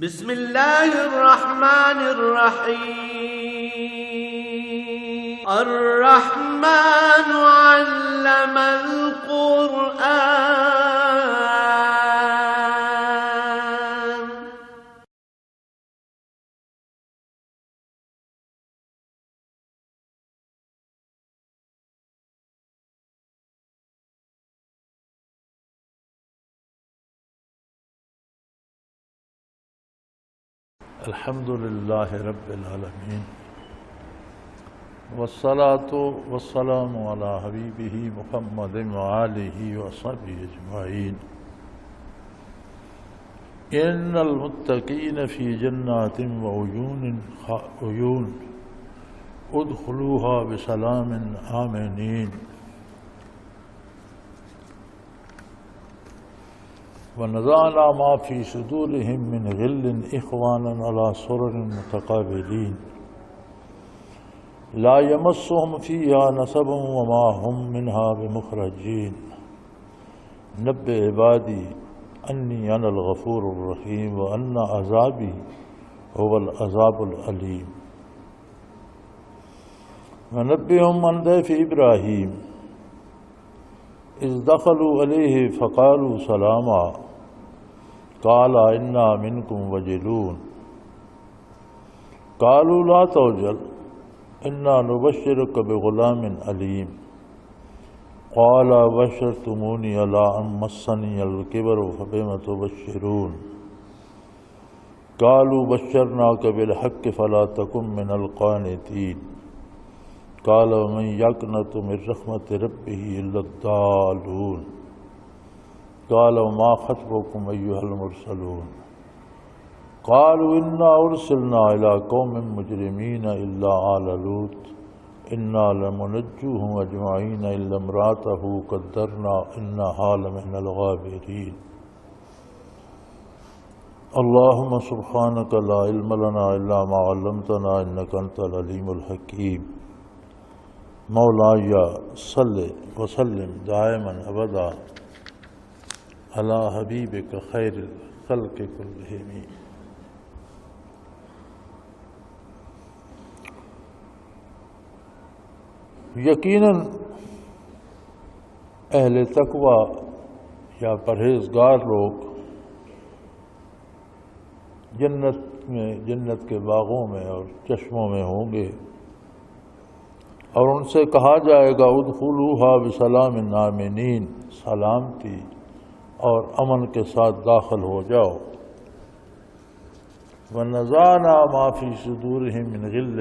بسم اللہ الرحمن الرحیم الرحمن علم القرآن الحمد للہ رب العالمین والصلاة والسلام علی حبیبہ محمد وآلہ وصحبہ اجمعین ان المتقین فی جنات وعیون ادخلوها بسلام آمنین ونزعنا ما في صدورهم من غل إخوانا على سرر متقابلين لا يمسهم فيها نصب وما هم منها بمخرجين نبئ عبادي أني أنا الغفور الرحيم وأن عذابي هو العذاب الأليم ونبئهم عن ضيف إبراهيم إذ دخلوا عليه فقالوا سلاما قال إنا منكم وجلون قالوا لا توجل إنا نبشرك بغلام عليم قال بشرتموني على أن مسني الكبر فبم تبشرون قالوا بشرناك بالحق فلا تكن من القانتين قال ومن يقنط من رحمة ربه إلا الضالون قال وما خطبكم أيها المرسلون قالوا إنا أرسلنا إلى قوم مجرمين إلا آل لوط إنا لمنجوهم أجمعين إلا امرأته قدرنا إنها لمن الغابرين اللهم سبحانك لا علم لنا إلا ما علمتنا إنك أنت العليم الحكيم مولاي صل وسلم دائما ابدا على حبیبک خیر الخلق کلہم۔ یقیناً اہل تقوی یا پرہیزگار لوگ جنت کے باغوں میں اور چشموں میں ہوں گے، اور ان سے کہا جائے گا ادخلوها بسلام آمنین، سلامتی اور امن کے ساتھ داخل ہو جاؤ۔ ونزعنا ما فی صدورہم من غل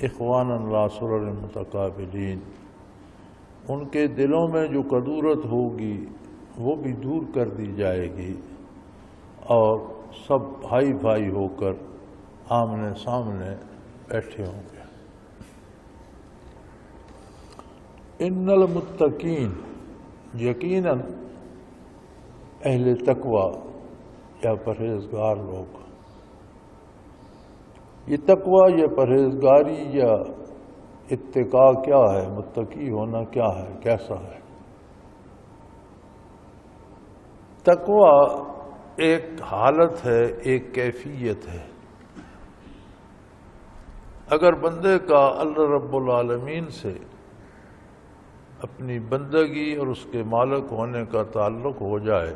اخوانا علی سرر متقابلین، ان کے دلوں میں جو کدورت ہوگی وہ بھی دور کر دی جائے گی اور سب بھائی بھائی ہو کر آمنے سامنے بیٹھے ہوں گے۔ ان المتقین، یقیناً اہل تقوی یا پرہیزگار لوگ۔ یہ تقوی یا پرہیزگاری یا اتقاء کیا ہے؟ متقی ہونا کیا ہے؟ کیسا ہے؟ تقوی ایک حالت ہے، ایک کیفیت ہے۔ اگر بندے کا اللہ رب العالمین سے اپنی بندگی اور اس کے مالک ہونے کا تعلق ہو جائے،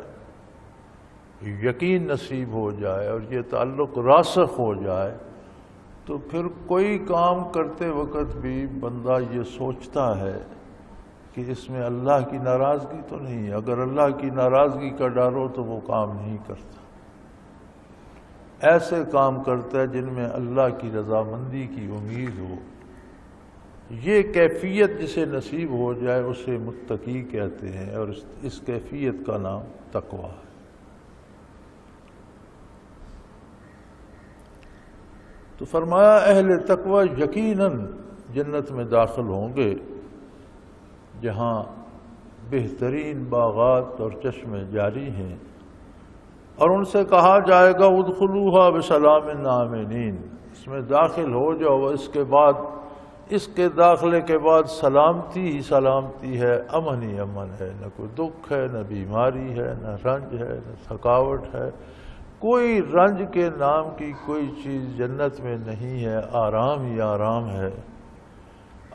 یقین نصیب ہو جائے اور یہ تعلق راسخ ہو جائے، تو پھر کوئی کام کرتے وقت بھی بندہ یہ سوچتا ہے کہ اس میں اللہ کی ناراضگی تو نہیں ہے۔ اگر اللہ کی ناراضگی کا ڈر ہو تو وہ کام نہیں کرتا، ایسے کام کرتا ہے جن میں اللہ کی رضامندی کی امید ہو۔ یہ کیفیت جسے نصیب ہو جائے اسے متقی کہتے ہیں، اور اس کیفیت کا نام تقوی ہے۔ تو فرمایا اہل تقوی یقیناً جنت میں داخل ہوں گے جہاں بہترین باغات اور چشمے جاری ہیں، اور ان سے کہا جائے گا ادخلوها بسلام آمنین، اس میں داخل ہو جاؤ، اس کے داخلے کے بعد سلامتی ہی سلامتی ہے، امن ہی امن ہے، نہ کوئی دکھ ہے، نہ بیماری ہے، نہ رنج ہے، نہ تھکاوٹ ہے، کوئی رنج کے نام کی کوئی چیز جنت میں نہیں ہے، آرام ہی آرام ہے۔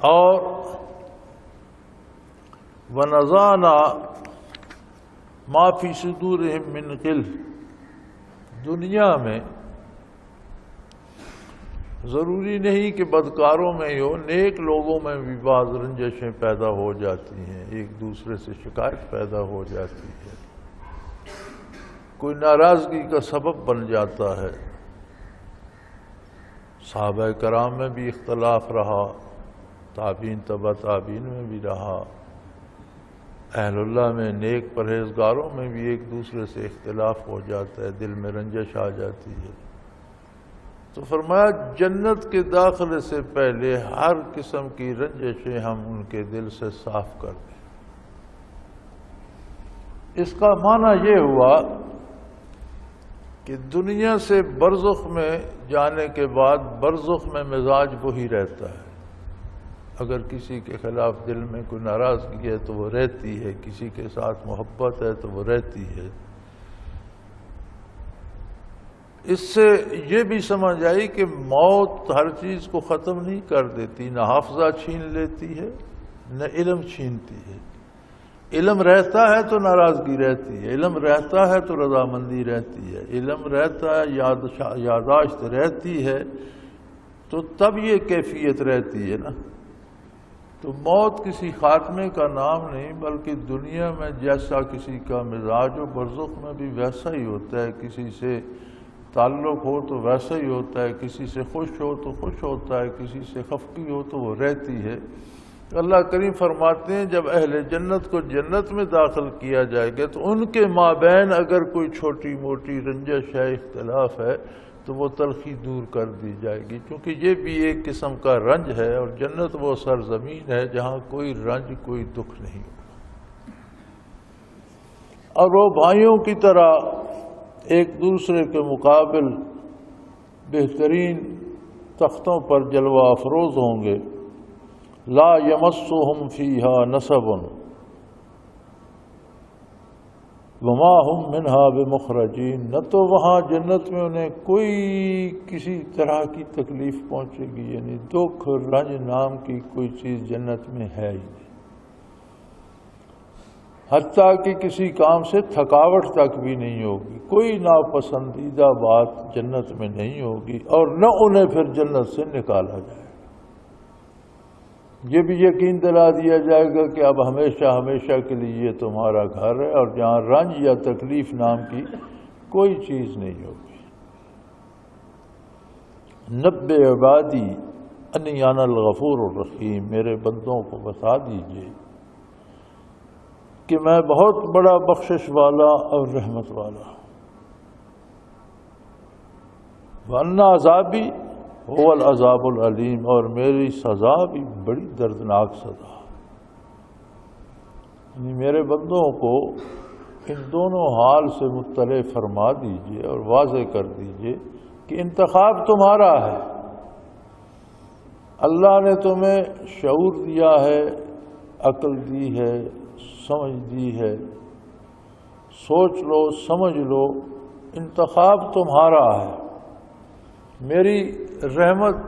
اور وَنَزَعْنَا مَا فِي صُدُورِهِم مِّن غِلٍّ، دنیا میں ضروری نہیں کہ بدکاروں میں ہی ہو، نیک لوگوں میں بھی بعض رنجشیں پیدا ہو جاتی ہیں، ایک دوسرے سے شکایت پیدا ہو جاتی ہے، کوئی ناراضگی کا سبب بن جاتا ہے۔ صحابہ کرام میں بھی اختلاف رہا، تابعین تبع تابعین میں بھی رہا، اہل اللہ میں نیک پرہیزگاروں میں بھی ایک دوسرے سے اختلاف ہو جاتا ہے، دل میں رنجش آ جاتی ہے۔ تو فرمایا جنت کے داخلے سے پہلے ہر قسم کی رنجشیں ہم ان کے دل سے صاف کر دیں۔ اس کا معنی یہ ہوا کہ دنیا سے برزخ میں جانے کے بعد برزخ میں مزاج وہی رہتا ہے، اگر کسی کے خلاف دل میں کوئی ناراضگی ہے تو وہ رہتی ہے، کسی کے ساتھ محبت ہے تو وہ رہتی ہے۔ اس سے یہ بھی سمجھ آئی کہ موت ہر چیز کو ختم نہیں کر دیتی، نہ حافظہ چھین لیتی ہے نہ علم چھینتی ہے۔ علم رہتا ہے تو ناراضگی رہتی ہے، علم رہتا ہے تو رضامندی رہتی ہے، علم رہتا ہے یاداشت رہتی ہے، تو تب یہ کیفیت رہتی ہے نا۔ تو موت کسی خاتمے کا نام نہیں، بلکہ دنیا میں جیسا کسی کا مزاج ہو برزخ میں بھی ویسا ہی ہوتا ہے، کسی سے تعلق ہو تو ویسا ہی ہوتا ہے، کسی سے خوش ہو تو خوش ہوتا ہے، کسی سے خفگی ہو تو وہ رہتی ہے۔ اللہ کریم فرماتے ہیں جب اہل جنت کو جنت میں داخل کیا جائے گا تو ان کے مابین اگر کوئی چھوٹی موٹی رنجش ہے، اختلاف ہے، تو وہ تلخی دور کر دی جائے گی، کیونکہ یہ بھی ایک قسم کا رنج ہے، اور جنت وہ سرزمین ہے جہاں کوئی رنج کوئی دکھ نہیں ہوگا، اور وہ بھائیوں کی طرح ایک دوسرے کے مقابل بہترین تختوں پر جلوہ افروز ہوں گے۔ لا یمسہم فیہا نصب وما ہم منہا بمخرجین، نہ تو وہاں جنت میں انہیں کوئی کسی طرح کی تکلیف پہنچے گی، یعنی دکھ رنج نام کی کوئی چیز جنت میں ہے ہی نہیں، حتیٰ کہ کسی کام سے تھکاوٹ تک بھی نہیں ہوگی، کوئی ناپسندیدہ بات جنت میں نہیں ہوگی، اور نہ انہیں پھر جنت سے نکالا جائے گا۔ یہ بھی یقین دلا دیا جائے گا کہ اب ہمیشہ ہمیشہ کے لیے یہ تمہارا گھر ہے، اور جہاں رنج یا تکلیف نام کی کوئی چیز نہیں ہوگی۔ نبئ عبادی انی انا الغفور الرحیم، میرے بندوں کو بتا دیجئے کہ میں بہت بڑا بخشش والا اور رحمت والا ہوں۔ وَأَنَّ عَذَابِي هُوَ الْعَذَابُ الْعَلِيمُ، اور میری سزا بھی بڑی دردناک سزا ہے۔ یعنی میرے بندوں کو ان دونوں حال سے مطلع فرما دیجئے اور واضح کر دیجئے کہ انتخاب تمہارا ہے، اللہ نے تمہیں شعور دیا ہے، عقل دی ہے، سمجھ دی ہے، سوچ لو سمجھ لو، انتخاب تمہارا ہے۔ میری رحمت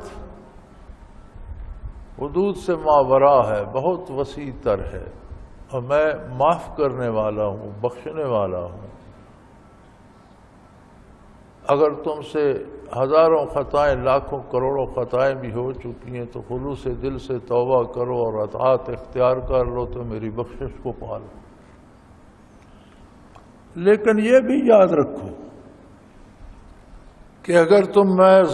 حدود سے ماورا ہے، بہت وسیع تر ہے، اور میں معاف کرنے والا ہوں، بخشنے والا ہوں۔ اگر تم سے ہزاروں خطائیں، لاکھوں کروڑوں خطائیں بھی ہو چکی ہیں تو خلوص دل سے توبہ کرو اور اطاعت اختیار کر لو تو میری بخشش کو پا لو۔ لیکن یہ بھی یاد رکھو کہ اگر تم محض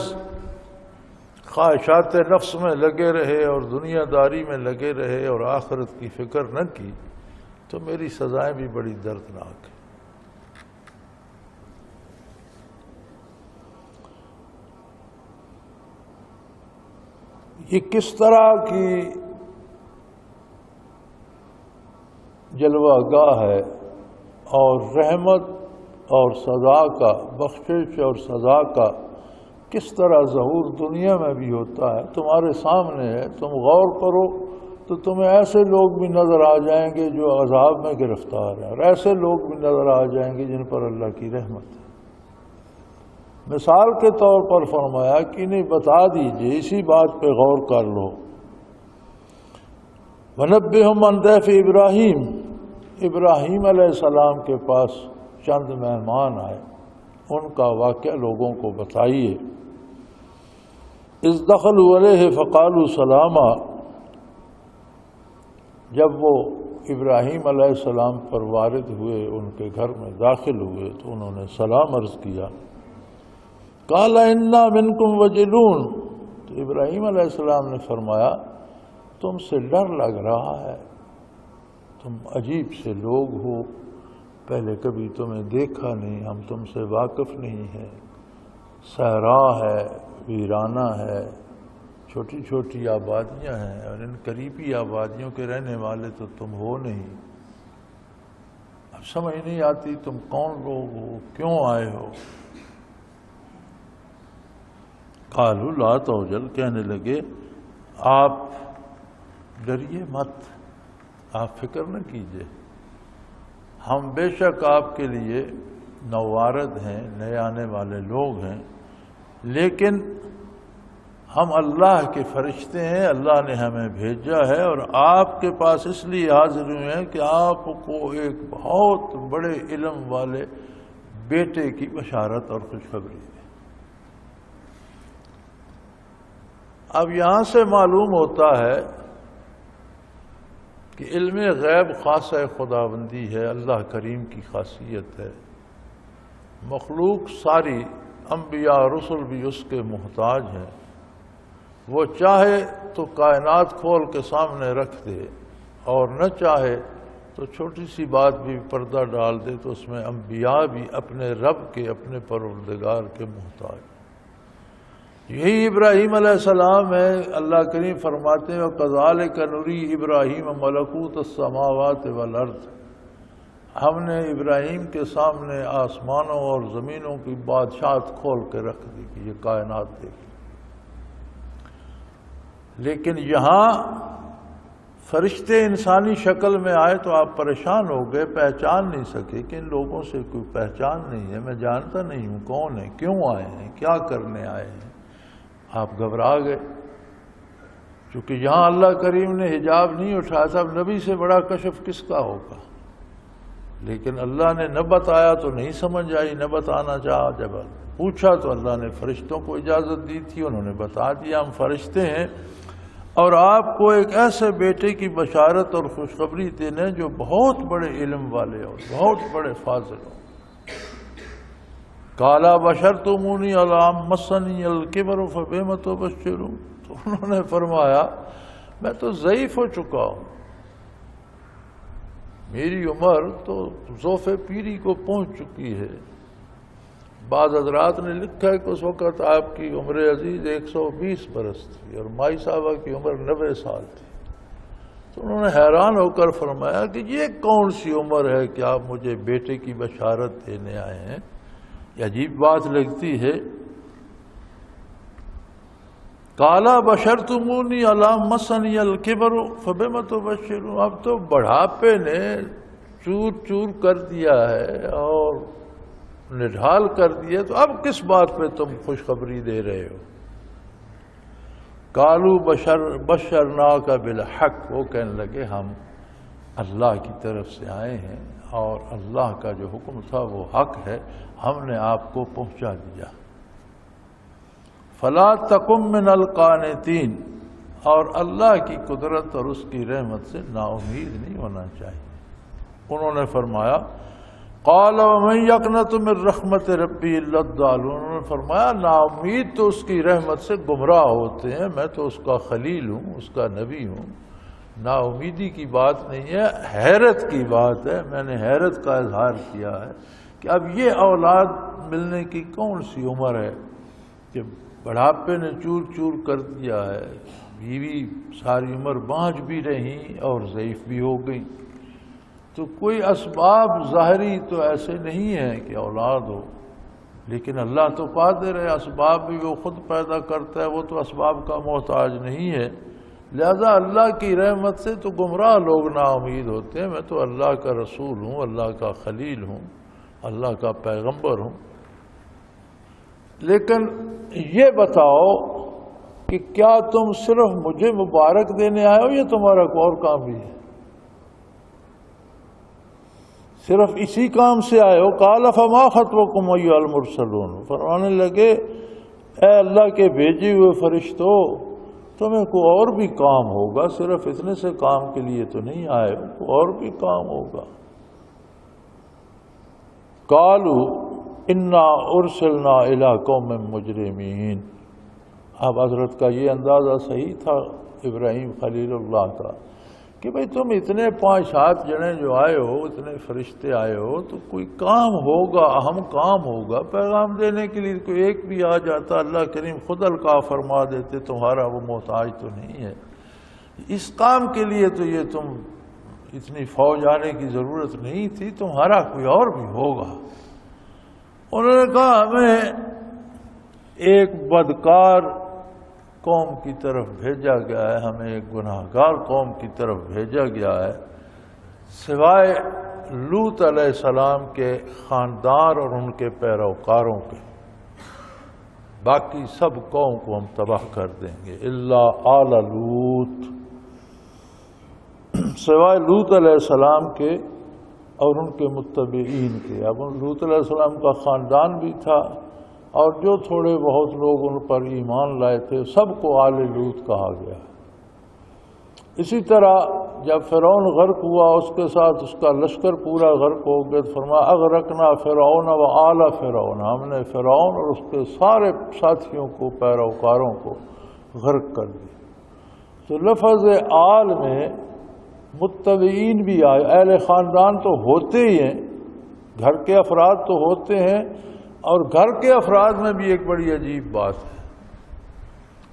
خواہشات نفس میں لگے رہے اور دنیا داری میں لگے رہے اور آخرت کی فکر نہ کی تو میری سزائیں بھی بڑی دردناک ہیں۔ یہ کس طرح کی جلوہ گاہ ہے، اور رحمت اور سزا کا، بخشش اور سزا کا کس طرح ظہور دنیا میں بھی ہوتا ہے، تمہارے سامنے ہے۔ تم غور کرو تو تمہیں ایسے لوگ بھی نظر آ جائیں گے جو عذاب میں گرفتار ہیں، اور ایسے لوگ بھی نظر آ جائیں گے جن پر اللہ کی رحمت ہے۔ مثال کے طور پر فرمایا کہ انہیں بتا دیجئے، اسی بات پہ غور کر لو۔ وَنَبِّئْهُمْ عَنْ ضَيْفِ ابراہیم، ابراہیم علیہ السلام کے پاس چند مہمان آئے، ان کا واقعہ لوگوں کو بتائیے۔ اذ دخلوا علیہ فقالوا سلاما، جب وہ ابراہیم علیہ السلام پر وارد ہوئے، ان کے گھر میں داخل ہوئے تو انہوں نے سلام عرض کیا۔ قال انا منکم وجلون، تو ابراہیم علیہ السلام نے فرمایا تم سے ڈر لگ رہا ہے، تم عجیب سے لوگ ہو، پہلے کبھی تمہیں دیکھا نہیں، ہم تم سے واقف نہیں ہیں، صحرا ہے، ویرانہ ہے، چھوٹی چھوٹی آبادیاں ہیں، اور ان قریبی آبادیوں کے رہنے والے تو تم ہو نہیں، اب سمجھ نہیں آتی تم کون لوگ ہو، کیوں آئے ہو۔ قالوا لا توجل، کہنے لگے آپ ڈریے مت، آپ فکر نہ کیجیے، ہم بے شک آپ کے لیے نوارد ہیں، نئے آنے والے لوگ ہیں، لیکن ہم اللہ کے فرشتے ہیں، اللہ نے ہمیں بھیجا ہے اور آپ کے پاس اس لیے حاضر ہوئے ہیں کہ آپ کو ایک بہت بڑے علم والے بیٹے کی بشارت اور خوشخبری دیں۔ اب یہاں سے معلوم ہوتا ہے کہ علم غیب خاصہ خداوندی ہے، اللہ کریم کی خاصیت ہے، مخلوق ساری انبیاء رسل بھی اس کے محتاج ہیں، وہ چاہے تو کائنات کھول کے سامنے رکھ دے اور نہ چاہے تو چھوٹی سی بات بھی پردہ ڈال دے تو اس میں انبیاء بھی اپنے رب کے، اپنے پروردگار کے محتاج۔ یہی ابراہیم علیہ السلام ہے، اللہ کریم فرماتے ہیں وَكَذَلِكَ نُرِي إِبْرَاهِيمَ مَلَكُوتَ السَّمَاوَاتِ وَالْأَرْضِ، ہم نے ابراہیم کے سامنے آسمانوں اور زمینوں کی بادشاہت کھول کے رکھ دی کہ یہ کائنات دیکھی، لیکن یہاں فرشتے انسانی شکل میں آئے تو آپ پریشان ہو گئے، پہچان نہیں سکے کہ ان لوگوں سے کوئی پہچان نہیں ہے، میں جانتا نہیں ہوں کون ہے، کیوں آئے ہیں، کیا کرنے آئے ہیں، آپ گھبرا گئے، چونکہ یہاں اللہ کریم نے حجاب نہیں اٹھایا تھا، اب نبی سے بڑا کشف کس کا ہوگا، لیکن اللہ نے نہ بتایا تو نہیں سمجھ آئی، نہ بتانا چاہا، جب پوچھا تو اللہ نے فرشتوں کو اجازت دی تھی، انہوں نے بتا دیا ہم فرشتے ہیں اور آپ کو ایک ایسے بیٹے کی بشارت اور خوشخبری دینے جو بہت بڑے علم والے ہو، بہت بڑے فاضل ہو۔ قَالَ بَشَرْتُمُونِي عَلَىٰ مَسَّنِيَ الْكِبَرُ فَبِمَ تُبَشِّرُونَ، تو انہوں نے فرمایا میں تو ضعیف ہو چکا ہوں، میری عمر تو ذوف پیری کو پہنچ چکی ہے، بعض حضرات نے لکھا ہے کہ اس وقت آپ کی عمر عزیز 120 برس تھی اور مائی صاحبہ کی عمر 90 سال تھی، تو انہوں نے حیران ہو کر فرمایا کہ یہ کون سی عمر ہے کہ آپ مجھے بیٹے کی بشارت دینے آئے ہیں، یہ عجیب بات لگتی ہے۔ قَالَ بَشَرْتُمُونِي عَلَىٰ مَسَّنِيَ الْكِبَرُ فَبِمَ تُبَشِّرُونَ، اب تو بڑھاپے نے چور چور کر دیا ہے اور نڈھال کر دیا، تو اب کس بات پہ تم خوشخبری دے رہے ہو۔ قَالُوا بَشَّرْنَاكَ بِالْحَقِّ، وہ کہنے لگے ہم اللہ کی طرف سے آئے ہیں اور اللہ کا جو حکم تھا وہ حق ہے، ہم نے آپ کو پہنچا دیا۔ فَلَا تَكُن مِّنَ الْقَانِتِينَ، اور اللہ کی قدرت اور اس کی رحمت سے نا امید نہیں ہونا چاہیے۔ انہوں نے فرمایا قَالَ وَمَن يَقْنَطُ مِن رَحْمَتِ رَبِّهِ إِلَّا الضَّالُونَ، انہوں نے فرمایا نا امید تو اس کی رحمت سے گمراہ ہوتے ہیں، میں تو اس کا خلیل ہوں، اس کا نبی ہوں، نا امیدی کی بات نہیں ہے، حیرت کی بات ہے، میں نے حیرت کا اظہار کیا ہے کہ اب یہ اولاد ملنے کی کون سی عمر ہے کہ بڑھاپے نے چور چور کر دیا ہے، بیوی ساری عمر بانجھ بھی رہیں اور ضعیف بھی ہو گئی، تو کوئی اسباب ظاہری تو ایسے نہیں ہیں کہ اولاد ہو، لیکن اللہ تو قادر ہے، اسباب بھی وہ خود پیدا کرتا ہے، وہ تو اسباب کا محتاج نہیں ہے، لہذا اللہ کی رحمت سے تو گمراہ لوگ نا امید ہوتے ہیں، میں تو اللہ کا رسول ہوں، اللہ کا خلیل ہوں، اللہ کا پیغمبر ہوں۔ لیکن یہ بتاؤ کہ کیا تم صرف مجھے مبارک دینے آئے ہو یا تمہارا کوئی اور کام بھی ہے؟ صرف اسی کام سے آئے ہو؟ قال فما خطبکم ایھا المرسلون، فرمانے لگے اے اللہ کے بھیجے ہوئے فرشتوں، تمہیں کوئی اور بھی کام ہوگا، صرف اتنے سے کام کے لیے تو نہیں آئے ہو، کوئی اور بھی کام ہوگا۔ قالوا انا ارسلنا الی قوم مجرمین۔ اب حضرت کا یہ اندازہ صحیح تھا ابراہیم خلیل اللہ کا کہ بھئی تم اتنے 5-7 جنے جو آئے ہو، اتنے فرشتے آئے ہو، تو کوئی کام ہوگا، اہم کام ہوگا، پیغام دینے کے لیے کوئی ایک بھی آ جاتا، اللہ کریم خود القاء فرما دیتے، تمہارا وہ محتاج تو نہیں ہے، اس کام کے لیے تو یہ تم اتنی فوج آنے کی ضرورت نہیں تھی، تمہارا کوئی اور بھی ہوگا۔ انہوں نے کہا ہمیں ایک بدکار قوم کی طرف بھیجا گیا ہے، ہمیں ایک گناہگار قوم کی طرف بھیجا گیا ہے، سوائے لوط علیہ السلام کے خاندان اور ان کے پیروکاروں کے، باقی سب قوم کو ہم تباہ کر دیں گے، الا آل لوط، سوائے لوط علیہ السلام کے اور ان کے متبعین کے۔ اب لوط علیہ السلام کا خاندان بھی تھا اور جو تھوڑے بہت لوگ ان پر ایمان لائے تھے، سب کو آل لوط کہا گیا۔ اسی طرح جب فرعون غرق ہوا، اس کے ساتھ اس کا لشکر پورا غرق ہو گیا، تو فرمایا اغرقنا فرعون و آل فرعون، ہم نے فرعون اور اس کے سارے ساتھیوں کو، پیروکاروں کو غرق کر دیا۔ تو لفظ آل میں متبعین بھی آئے، اہل خاندان تو ہوتے ہی ہیں، گھر کے افراد تو ہوتے ہیں، اور گھر کے افراد میں بھی ایک بڑی عجیب بات ہے،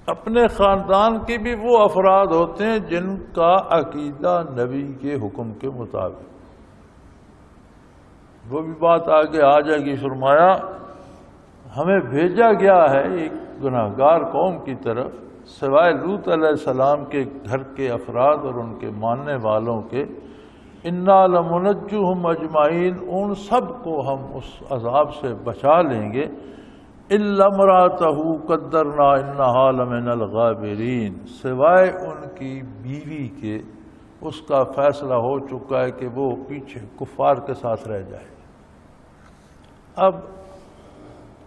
اپنے خاندان کے بھی وہ افراد ہوتے ہیں جن کا عقیدہ نبی کے حکم کے مطابق، وہ بھی بات آگے آ جائے گی۔ فرمایا ہمیں بھیجا گیا ہے ایک گناہگار قوم کی طرف، سوائے لوط علیہ السلام کے گھر کے افراد اور ان کے ماننے والوں کے، انا لمنجوہم اجمعین، ان سب کو ہم اس عذاب سے بچا لیں گے، الا امرأتہ قدرنا انہا لمن الغابرین، سوائے ان کی بیوی کے، اس کا فیصلہ ہو چکا ہے کہ وہ پیچھے کفار کے ساتھ رہ جائے۔ اب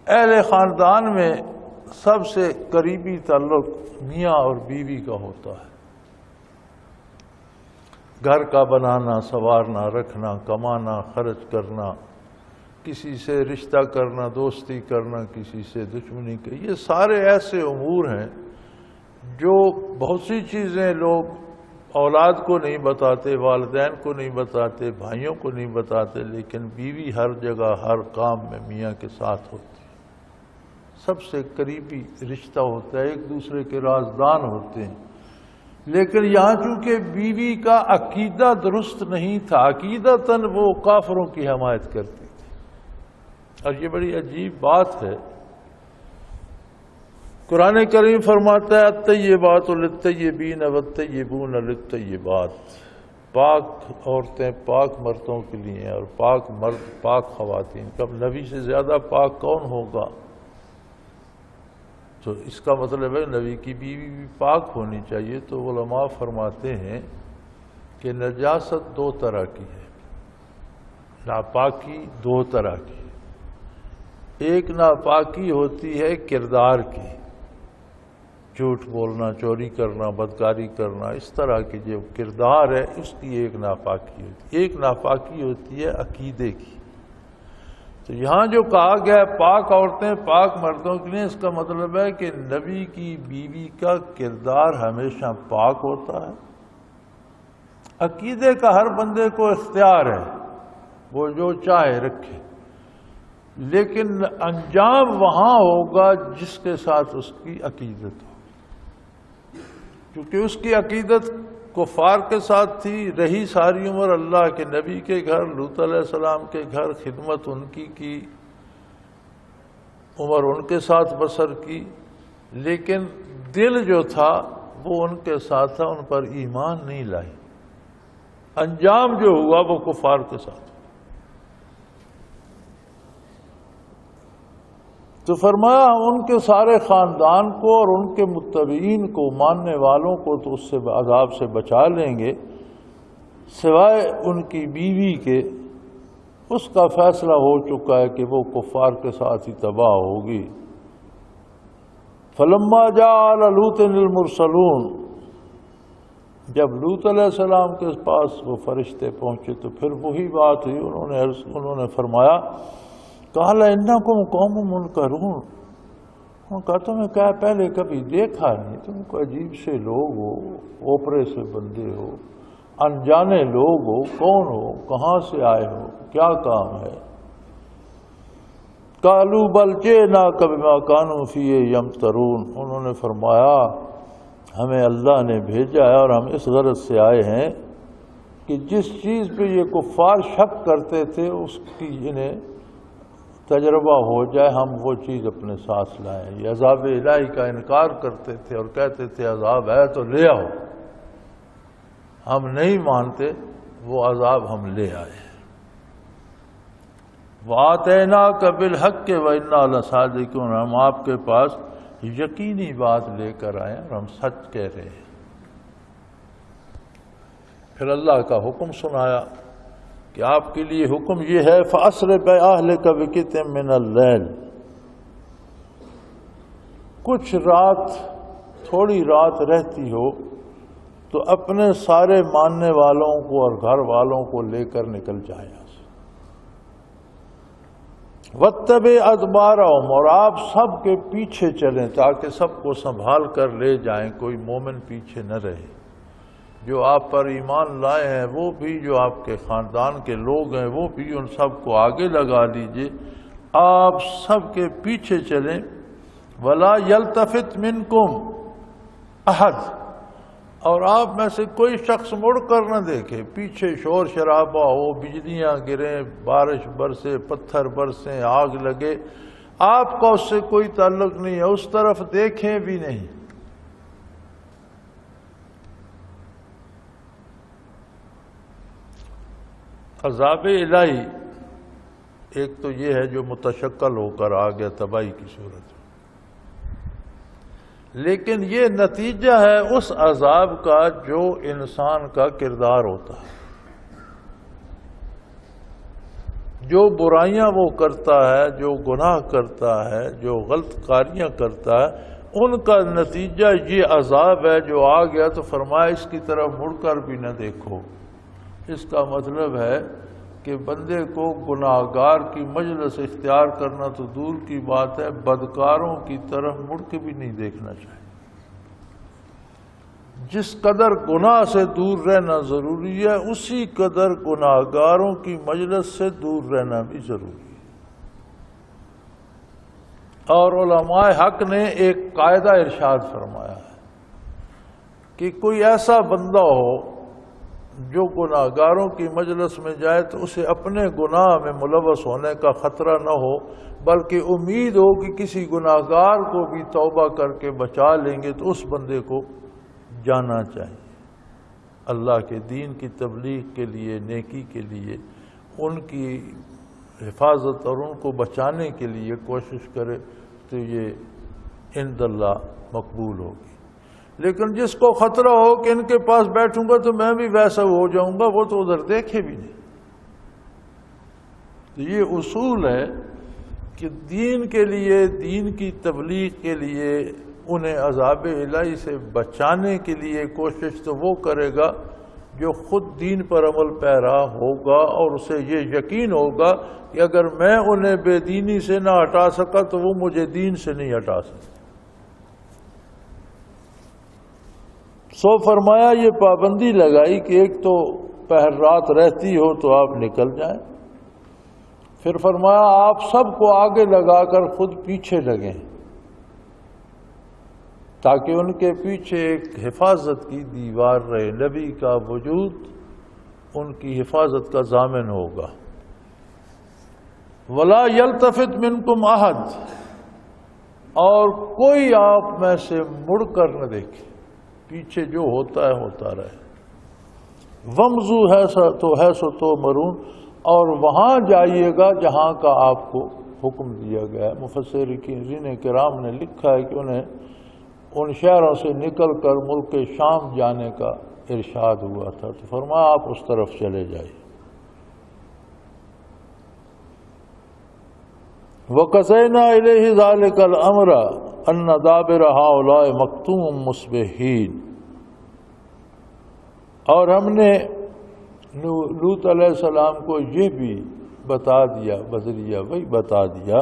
اہل خاندان میں سب سے قریبی تعلق میاں اور بیوی کا ہوتا ہے، گھر کا بنانا، سنوارنا، رکھنا، کمانا، خرچ کرنا، کسی سے رشتہ کرنا، دوستی کرنا، کسی سے دشمنی کرنا، یہ سارے ایسے امور ہیں جو بہت سی چیزیں لوگ اولاد کو نہیں بتاتے، والدین کو نہیں بتاتے، بھائیوں کو نہیں بتاتے، لیکن بیوی ہر جگہ ہر کام میں میاں کے ساتھ ہوتی ہے، سب سے قریبی رشتہ ہوتا ہے، ایک دوسرے کے رازدان ہوتے ہیں۔ لیکن یہاں چونکہ بیوی کا عقیدہ درست نہیں تھا، عقیدتاً وہ کافروں کی حمایت کرتی تھی، اور یہ بڑی عجیب بات ہے۔ قرآن کریم فرماتا ہے الطیبات للطیبین والطیبون للطیبات، پاک عورتیں پاک مردوں کے لیے اور پاک مرد پاک خواتین۔ کب نبی سے زیادہ پاک کون ہوگا؟ تو اس کا مطلب ہے نبی کی بیوی بھی پاک ہونی چاہیے۔ تو علماء فرماتے ہیں کہ نجاست 2 طرح کی ہے، ناپاکی 2 طرح کی، ایک ناپاکی ہوتی ہے کردار کی، جھوٹ بولنا، چوری کرنا، بدکاری کرنا، اس طرح کی جو کردار ہے اس کی ایک ناپاکی ہوتی ہے، ایک ناپاکی ہوتی ہے عقیدے کی۔ تو یہاں جو کہا گیا ہے پاک عورتیں پاک مردوں کے لیے، اس کا مطلب ہے کہ نبی کی بیوی کا کردار ہمیشہ پاک ہوتا ہے۔ عقیدے کا ہر بندے کو اختیار ہے، وہ جو چاہے رکھے، لیکن انجام وہاں ہوگا جس کے ساتھ اس کی عقیدت ہو، کیونکہ اس کی عقیدت کفار کے ساتھ تھی، رہی ساری عمر اللہ کے نبی کے گھر، لوط علیہ السلام کے گھر، خدمت ان کی عمر ان کے ساتھ بسر کی، لیکن دل جو تھا وہ ان کے ساتھ تھا، ان پر ایمان نہیں لائی، انجام جو ہوا وہ کفار کے ساتھ۔ تو فرمایا ان کے سارے خاندان کو اور ان کے متبعین کو، ماننے والوں کو تو اس سے عذاب سے بچا لیں گے، سوائے ان کی بیوی کے، اس کا فیصلہ ہو چکا ہے کہ وہ کفار کے ساتھ ہی تباہ ہوگی۔ فلما جاء لوط المرسلون، جب لوط علیہ السلام کے پاس وہ فرشتے پہنچے تو پھر وہی بات ہوئی، انہوں نے فرمایا قال انکم قوم منکرون، انہوں نے کہا تمہیں کیا پہلے کبھی دیکھا نہیں، تم کو عجیب سے لوگ ہو، اوپرے سے بندے ہو، انجانے لوگ ہو، کون ہو، کہاں سے آئے ہو، کیا کام ہے؟ قالوا بل جئناک بما كانوا فیہ یمترون، انہوں نے فرمایا ہمیں اللہ نے بھیجا ہے اور ہم اس غرض سے آئے ہیں کہ جس چیز پہ یہ کفار شک کرتے تھے اس کی انہیں تجربہ ہو جائے، ہم وہ چیز اپنے ساتھ لائیں۔ یہ عذاب الہی کا انکار کرتے تھے اور کہتے تھے عذاب ہے تو لے آؤ، ہم نہیں مانتے، وہ عذاب ہم لے آئے۔ وَآتَيْنَاكَ بِالْحَقِّ وَإِنَّا لَصَادِقُونَ، ہم آپ کے پاس یقینی بات لے کر آئے اور ہم سچ کہہ رہے ہیں۔ پھر اللہ کا حکم سنایا کہ آپ کے لیے حکم یہ ہے فَأَسْرِ بِأَهْلِكَ بِقِطْعٍ مِّنَ اللَّيْلِ، کچھ رات، تھوڑی رات رہتی ہو تو اپنے سارے ماننے والوں کو اور گھر والوں کو لے کر نکل جائیں۔ وَاتَّبِعْ أَدْبَارَهُمْ، اور آپ سب کے پیچھے چلیں تاکہ سب کو سنبھال کر لے جائیں، کوئی مومن پیچھے نہ رہے۔ جو آپ پر ایمان لائے ہیں وہ بھی، جو آپ کے خاندان کے لوگ ہیں وہ بھی، ان سب کو آگے لگا لیجئے، آپ سب کے پیچھے چلیں۔ وَلَا يَلْتَفِتْ مِنْكُمْ أَحَدٌ، اور آپ میں سے کوئی شخص مڑ کر نہ دیکھے، پیچھے شور شرابہ ہو، بجلیاں گریں، بارش برسے، پتھر برسیں، آگ لگے، آپ کا اس سے کوئی تعلق نہیں ہے، اس طرف دیکھیں بھی نہیں۔ عذاب الہی ایک تو یہ ہے جو متشکل ہو کر آ گیا تباہی کی صورت میں، لیکن یہ نتیجہ ہے اس عذاب کا جو انسان کا کردار ہوتا ہے، جو برائیاں وہ کرتا ہے، جو گناہ کرتا ہے، جو غلط کاریاں کرتا ہے، ان کا نتیجہ یہ عذاب ہے جو آ گیا۔ تو فرمایا اس کی طرف مڑ کر بھی نہ دیکھو۔ اس کا مطلب ہے کہ بندے کو گناہگار کی مجلس اختیار کرنا تو دور کی بات ہے، بدکاروں کی طرف مڑ کے بھی نہیں دیکھنا چاہیے۔ جس قدر گناہ سے دور رہنا ضروری ہے، اسی قدر گناہگاروں کی مجلس سے دور رہنا بھی ضروری ہے۔ اور علماء حق نے ایک قاعدہ ارشاد فرمایا ہے کہ کوئی ایسا بندہ ہو جو گناہگاروں کی مجلس میں جائے تو اسے اپنے گناہ میں ملوث ہونے کا خطرہ نہ ہو، بلکہ امید ہو کہ کسی گناہگار کو بھی توبہ کر کے بچا لیں گے تو اس بندے کو جانا چاہیے۔ اللہ کے دین کی تبلیغ کے لیے، نیکی کے لیے، ان کی حفاظت اور ان کو بچانے کے لیے کوشش کرے تو یہ عند اللہ مقبول ہوگی۔ لیکن جس کو خطرہ ہو کہ ان کے پاس بیٹھوں گا تو میں بھی ویسا ہو جاؤں گا، وہ تو ادھر دیکھے بھی نہیں۔ تو یہ اصول ہے کہ دین کے لیے، دین کی تبلیغ کے لیے، انہیں عذاب الہی سے بچانے کے لیے کوشش تو وہ کرے گا جو خود دین پر عمل پیرا ہوگا اور اسے یہ یقین ہوگا کہ اگر میں انہیں بے دینی سے نہ ہٹا سکا تو وہ مجھے دین سے نہیں ہٹا سکتے۔ سو فرمایا یہ پابندی لگائی کہ ایک تو پہر رات رہتی ہو تو آپ نکل جائیں، پھر فرمایا آپ سب کو آگے لگا کر خود پیچھے لگیں تاکہ ان کے پیچھے ایک حفاظت کی دیوار رہے۔ نبی کا وجود ان کی حفاظت کا ضامن ہوگا۔ وَلَا يَلْتَفِتْ مِنْكُمْ أَحَدٌ، اور کوئی آپ میں سے مڑ کر نہ دیکھے، پیچھے جو ہوتا ہے ہوتا رہے۔ وَامْضُوا حَيْثُ تُؤْمَرُونَ، اور وہاں جائیے گا جہاں کا آپ کو حکم دیا گیا ہے۔ مفسرین کرام نے لکھا ہے کہ انہیں ان شہروں سے نکل کر ملک شام جانے کا ارشاد ہوا تھا، تو فرمایا آپ اس طرف چلے جائیے۔ وَقَضَيْنَا إِلَيْهِ ذَلِكَ الْأَمْرَ أَنَّ دَابِرَ هَؤُلَاءِ مَقْطُوعٌ مُصْبِحِينَ، اور ہم نے لوط علیہ السلام کو یہ بھی بتا دیا، بذریعہ وہی بتا دیا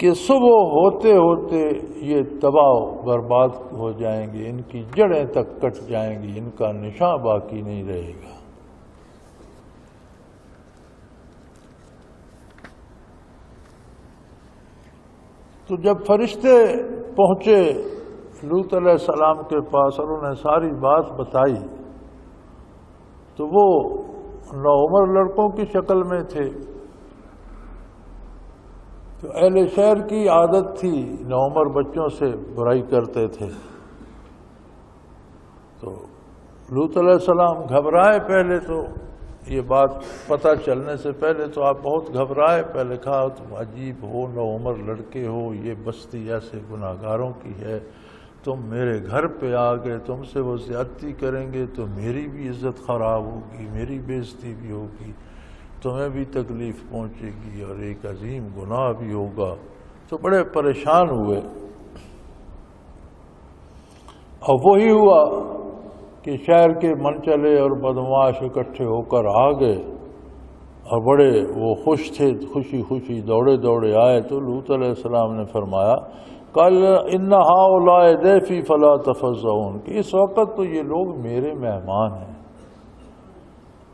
کہ صبح ہوتے ہوتے یہ تباہ برباد ہو جائیں گے، ان کی جڑیں تک کٹ جائیں گی، ان کا نشاں باقی نہیں رہے گا۔ تو جب فرشتے پہنچے لوط علیہ السلام کے پاس اور انہیں ساری بات بتائی، تو وہ نوعمر لڑکوں کی شکل میں تھے۔ تو اہل شہر کی عادت تھی نوعمر بچوں سے برائی کرتے تھے، تو لوط علیہ السلام گھبرائے۔ پہلے تو یہ بات پتہ چلنے سے پہلے تو آپ بہت گھبرائے، پہلے کہا تم عجیب ہو، نوعمر لڑکے ہو، یہ بستی ایسے گناہگاروں کی ہے، تم میرے گھر پہ آ گئے، تم سے وہ زیادتی کریں گے تو میری بھی عزت خراب ہوگی، میری بے عزتی بھی ہوگی، تمہیں بھی تکلیف پہنچے گی اور ایک عظیم گناہ بھی ہوگا۔ تو بڑے پریشان ہوئے، اور وہی ہوا کہ شہر کے منچلے اور بدمعاش اکٹھے ہو کر آ گئے، اور بڑے وہ خوش تھے، خوشی خوشی دوڑے دوڑے آئے۔ تو لوط علیہ السلام نے فرمایا قال ان هؤلاء ضيفي فلا تفزعون، کہ اس وقت تو یہ لوگ میرے مہمان ہیں،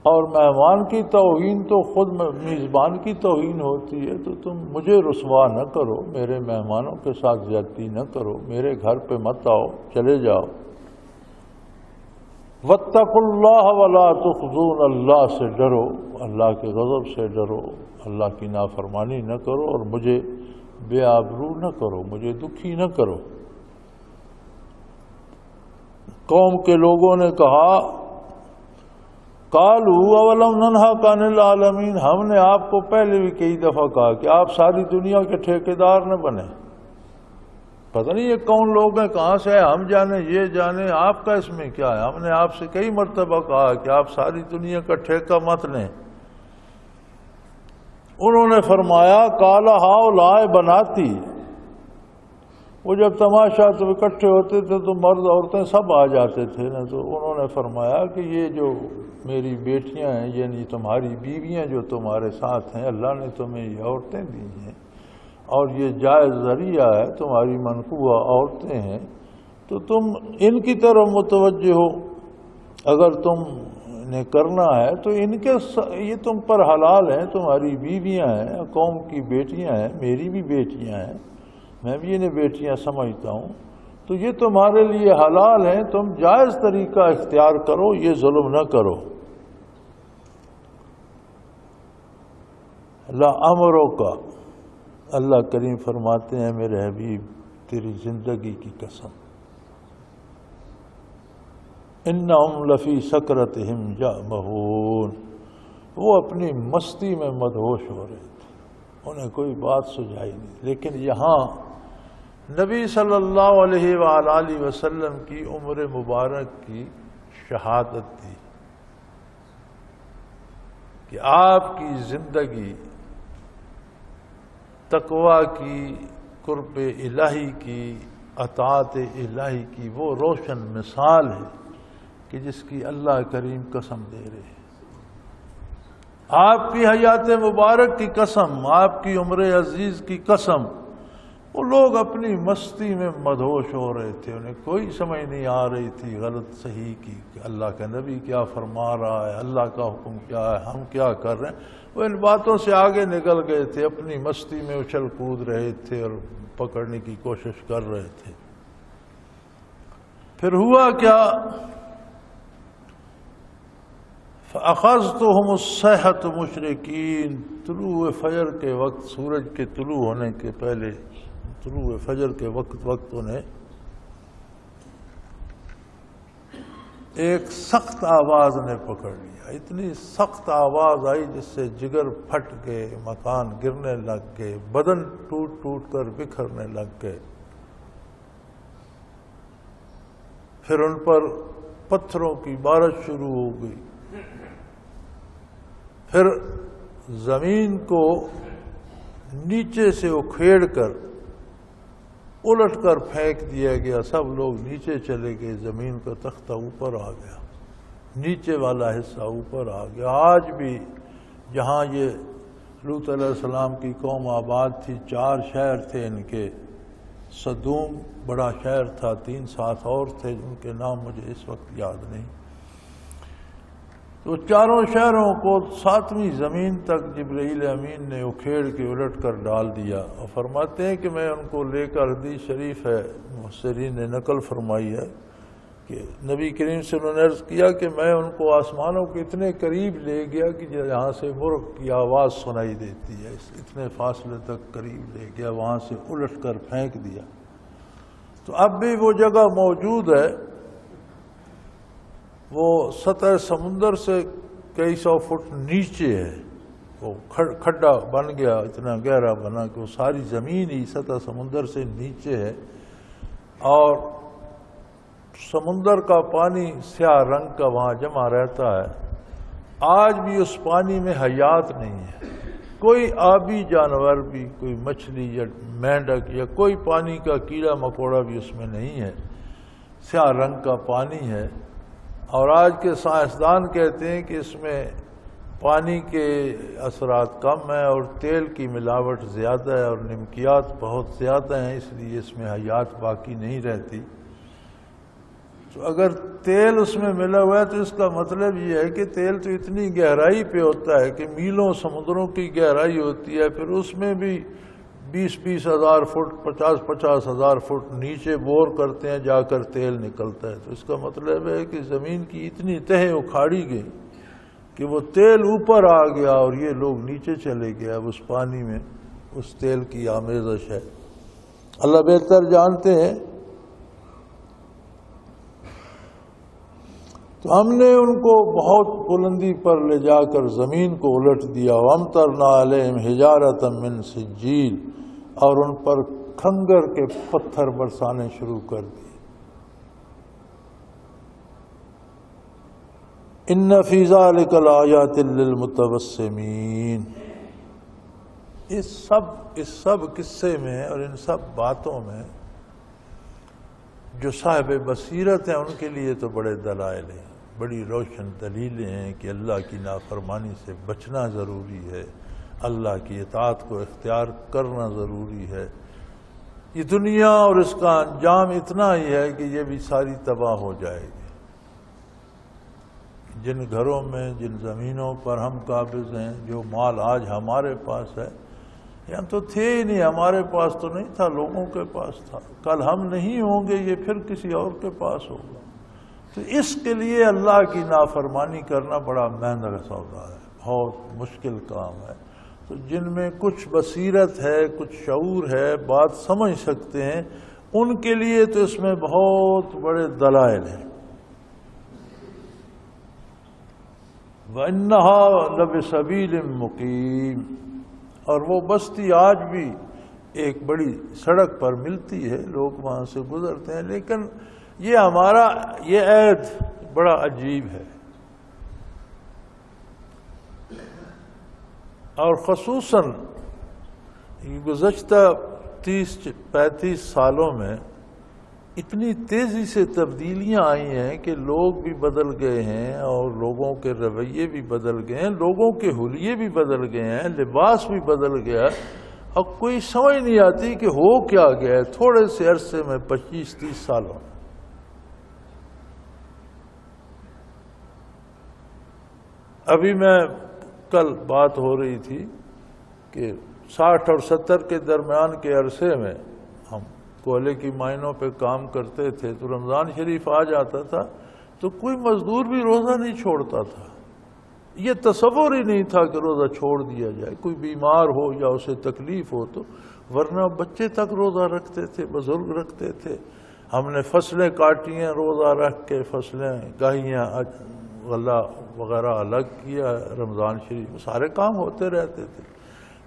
اور مہمان کی توہین تو خود میزبان کی توہین ہوتی ہے، تو تم مجھے رسوا نہ کرو، میرے مہمانوں کے ساتھ زیادتی نہ کرو، میرے گھر پہ مت آؤ، چلے جاؤ۔ واتقوا اللہ ولا تخزون، اللہ سے ڈرو، اللہ کے غضب سے ڈرو، اللہ کی نافرمانی نہ کرو، اور مجھے بے آبرو نہ کرو، مجھے دکھی نہ کرو۔ قوم کے لوگوں نے کہا قالوا اولم ننہک عن العالمین، ہم نے آپ کو پہلے بھی کئی دفعہ کہا کہ آپ ساری دنیا کے ٹھیکیدار نہ بنیں۔ پتہ نہیں یہ کون لوگ ہیں، کہاں سے ہے، ہم جانے یہ جانے، آپ کا اس میں کیا ہے؟ ہم نے آپ سے کئی مرتبہ کہا کہ آپ ساری دنیا کا ٹھیکہ مت لیں۔ انہوں نے فرمایا قال ہؤلاء بناتی، وہ جب تماشا تو اکٹھے ہوتے تھے تو مرد عورتیں سب آ جاتے تھے نا، تو انہوں نے فرمایا کہ یہ جو میری بیٹیاں ہیں، یعنی تمہاری بیویاں جو تمہارے ساتھ ہیں، اللہ نے تمہیں یہ عورتیں دی ہیں، اور یہ جائز ذریعہ ہے، تمہاری منقوہ عورتیں ہیں، تو تم ان کی طرف متوجہ ہو، اگر تم نے کرنا ہے تو ان کے یہ تم پر حلال ہیں، تمہاری بیویاں ہیں، قوم کی بیٹیاں ہیں، میری بھی بیٹیاں ہیں، میں بھی انہیں بیٹیاں سمجھتا ہوں، تو یہ تمہارے لیے حلال ہیں، تم جائز طریقہ اختیار کرو، یہ ظلم نہ کرو۔ لا امروں کا، اللہ کریم فرماتے ہیں میرے حبیب تیری زندگی کی قسم، انہم لفی سکرتہم یعمہون، وہ اپنی مستی میں مدہوش ہو رہے تھے، انہیں کوئی بات سجائی نہیں۔ لیکن یہاں نبی صلی اللہ علیہ وآلہ وسلم کی عمر مبارک کی شہادت تھی کہ آپ کی زندگی تقوی کی، قرب الہی کی، اطاعت الہی کی وہ روشن مثال ہے کہ جس کی اللہ کریم قسم دے رہے ہیں۔ آپ کی حیات مبارک کی قسم، آپ کی عمر عزیز کی قسم، وہ لوگ اپنی مستی میں مدہوش ہو رہے تھے، انہیں کوئی سمجھ نہیں آ رہی تھی غلط صحیح کی کہ اللہ کا نبی کیا فرما رہا ہے، اللہ کا حکم کیا ہے، ہم کیا کر رہے ہیں۔ وہ ان باتوں سے آگے نکل گئے تھے، اپنی مستی میں اچھل کود رہے تھے اور پکڑنے کی کوشش کر رہے تھے۔ پھر ہوا کیا، فَأَخَذْتُهُمُ الصَّيْحَةُ مُشْرِقِينَ، طلوع فجر کے وقت، سورج کے طلوع ہونے کے پہلے، طلوع فجر کے وقت انہیں ایک سخت آواز نے پکڑ لیا، اتنی سخت آواز آئی جس سے جگر پھٹ گئے، مکان گرنے لگ گئے، بدن ٹوٹ ٹوٹ کر بکھرنے لگ گئے۔ پھر ان پر پتھروں کی بارش شروع ہو گئی، پھر زمین کو نیچے سے اکھیڑ کر الٹ کر پھینک دیا گیا، سب لوگ نیچے چلے گئے، زمین کا تختہ اوپر آ گیا، نیچے والا حصہ اوپر آ گیا۔ آج بھی جہاں یہ لوط علیہ السلام کی قوم آباد تھی، 4 شہر تھے ان کے، صدوم بڑا شہر تھا، 3 ساتھ اور تھے جن کے نام مجھے اس وقت یاد نہیں، تو 4 شہروں کو 7ویں زمین تک جبرائیل امین نے اکھیڑ کے الٹ کر ڈال دیا۔ اور فرماتے ہیں کہ میں ان کو لے کر، حدیث شریف ہے، مفسرین نے نقل فرمائی ہے کہ نبی کریم سے انہوں نے عرض کیا کہ میں ان کو آسمانوں کے اتنے قریب لے گیا کہ یہاں سے مرغ کی آواز سنائی دیتی ہے، اتنے فاصلے تک قریب لے گیا، وہاں سے الٹ کر پھینک دیا۔ تو اب بھی وہ جگہ موجود ہے، وہ سطح سمندر سے کئی 100 فٹ نیچے ہے، وہ کھڈا بن گیا، اتنا گہرا بنا کہ وہ ساری زمین ہی سطح سمندر سے نیچے ہے، اور سمندر کا پانی سیاہ رنگ کا وہاں جمع رہتا ہے۔ آج بھی اس پانی میں حیات نہیں ہے، کوئی آبی جانور بھی، کوئی مچھلی یا مینڈک یا کوئی پانی کا کیڑا مکوڑا بھی اس میں نہیں ہے، سیاہ رنگ کا پانی ہے۔ اور آج کے سائنسدان کہتے ہیں کہ اس میں پانی کے اثرات کم ہیں اور تیل کی ملاوٹ زیادہ ہے اور نمکیات بہت زیادہ ہیں، اس لیے اس میں حیات باقی نہیں رہتی۔ تو اگر تیل اس میں ملا ہوا ہے تو اس کا مطلب یہ ہے کہ تیل تو اتنی گہرائی پہ ہوتا ہے کہ میلوں سمندروں کی گہرائی ہوتی ہے، پھر اس میں بھی 20-20 ہزار فٹ، 50-50 ہزار فٹ نیچے بور کرتے ہیں، جا کر تیل نکلتا ہے۔ تو اس کا مطلب ہے کہ زمین کی اتنی تہیں اکھاڑی گئی کہ وہ تیل اوپر آ گیا اور یہ لوگ نیچے چلے گئے۔ اب اس پانی میں اس تیل کی آمیزش ہے، اللہ بہتر جانتے ہیں۔ تو ہم نے ان کو بہت بلندی پر لے جا کر زمین کو الٹ دیا، وَأَمْطَرْنَا عَلَيْهِمْ حِجَارَةً مِّن سِجِّيلٍ، اور ان پر کھنگر کے پتھر برسانے شروع کر دیے۔ إِنَّ فِي ذَلِكَ لَآيَاتٍ لِّلْمُتَوَسِّمِينَ۔ اس سب قصے میں اور ان سب باتوں میں جو صاحب بصیرت ہیں ان کے لیے تو بڑے دلائل ہیں، بڑی روشن دلیلیں ہیں کہ اللہ کی نافرمانی سے بچنا ضروری ہے، اللہ کی اطاعت کو اختیار کرنا ضروری ہے۔ یہ دنیا اور اس کا انجام اتنا ہی ہے کہ یہ بھی ساری تباہ ہو جائے گی۔ جن گھروں میں، جن زمینوں پر ہم قابض ہیں، جو مال آج ہمارے پاس ہے، یہاں تو تھے ہی نہیں، ہمارے پاس تو نہیں تھا، لوگوں کے پاس تھا، کل ہم نہیں ہوں گے، یہ پھر کسی اور کے پاس ہوگا۔ تو اس کے لیے اللہ کی نافرمانی کرنا بڑا مہنگا سودا ہے، بہت مشکل کام ہے۔ تو جن میں کچھ بصیرت ہے، کچھ شعور ہے، بات سمجھ سکتے ہیں، ان کے لیے تو اس میں بہت بڑے دلائل ہیں۔ وَإِنَّهَا لَبِسَبِيلٍ مُقِيمٍ، اور وہ بستی آج بھی ایک بڑی سڑک پر ملتی ہے، لوگ وہاں سے گزرتے ہیں، لیکن یہ ہمارا یہ عہد بڑا عجیب ہے، اور خصوصاً گزشتہ 30-35 سالوں میں اتنی تیزی سے تبدیلیاں آئی ہیں کہ لوگ بھی بدل گئے ہیں اور لوگوں کے رویے بھی بدل گئے ہیں، لوگوں کے حلیے بھی بدل گئے ہیں، لباس بھی بدل گیا، اور کوئی سمجھ نہیں آتی کہ ہو کیا گیا ہے تھوڑے سے عرصے میں، 25-30 سالوں میں۔ ابھی میں کل بات ہو رہی تھی کہ 60 اور 70 کے درمیان کے عرصے میں ہم کولے کی مائنوں پہ کام کرتے تھے، تو رمضان شریف آ جاتا تھا تو کوئی مزدور بھی روزہ نہیں چھوڑتا تھا، یہ تصور ہی نہیں تھا کہ روزہ چھوڑ دیا جائے، کوئی بیمار ہو یا اسے تکلیف ہو تو، ورنہ بچے تک روزہ رکھتے تھے، بزرگ رکھتے تھے، ہم نے فصلیں کاٹی ہیں روزہ رکھ کے، فصلیں گاہیاں غلہ وغیرہ الگ کیا رمضان شریف میں، سارے کام ہوتے رہتے تھے۔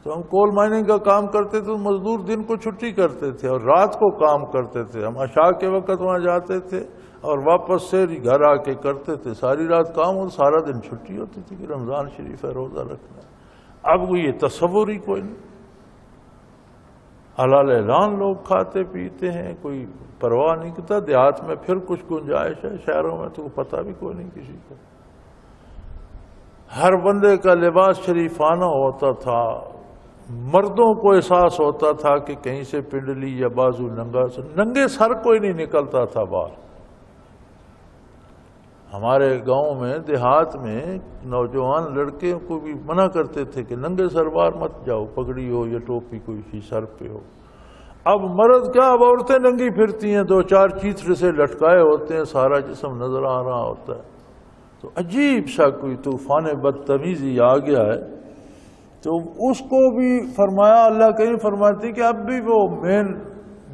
تو ہم کول مائننگ کا کام کرتے تھے، مزدور دن کو چھٹی کرتے تھے اور رات کو کام کرتے تھے، ہم عشاء کے وقت وہاں جاتے تھے اور واپس سے گھر آ کے کرتے تھے، ساری رات کام اور سارا دن چھٹی ہوتی تھی کہ رمضان شریف ہے روزہ رکھنا۔ اب وہ یہ تصور ہی کوئی نہیں، حلال اعلان لوگ کھاتے پیتے ہیں، کوئی پرواہ نہیں کرتا۔ دیہات میں پھر کچھ گنجائش ہے، شہروں میں تو پتہ بھی کوئی نہیں کسی کو۔ ہر بندے کا لباس شریفانہ ہوتا تھا، مردوں کو احساس ہوتا تھا کہ کہیں سے پنڈلی یا بازو ننگے سر کوئی نہیں نکلتا تھا باہر۔ ہمارے گاؤں میں دیہات میں نوجوان لڑکے کو بھی منع کرتے تھے کہ ننگے سر باہر مت جاؤ، پگڑی ہو یا ٹوپی کوئی سی سر پہ ہو۔ اب مرد کیا، اب عورتیں ننگی پھرتی ہیں، 2-4 چیتھڑے سے لٹکائے ہوتے ہیں، سارا جسم نظر آ رہا ہوتا ہے۔ تو عجیب سا کوئی طوفان بدتمیزی آ گیا ہے۔ تو اس کو بھی فرمایا، اللہ کہیں فرماتی کہ اب بھی وہ مین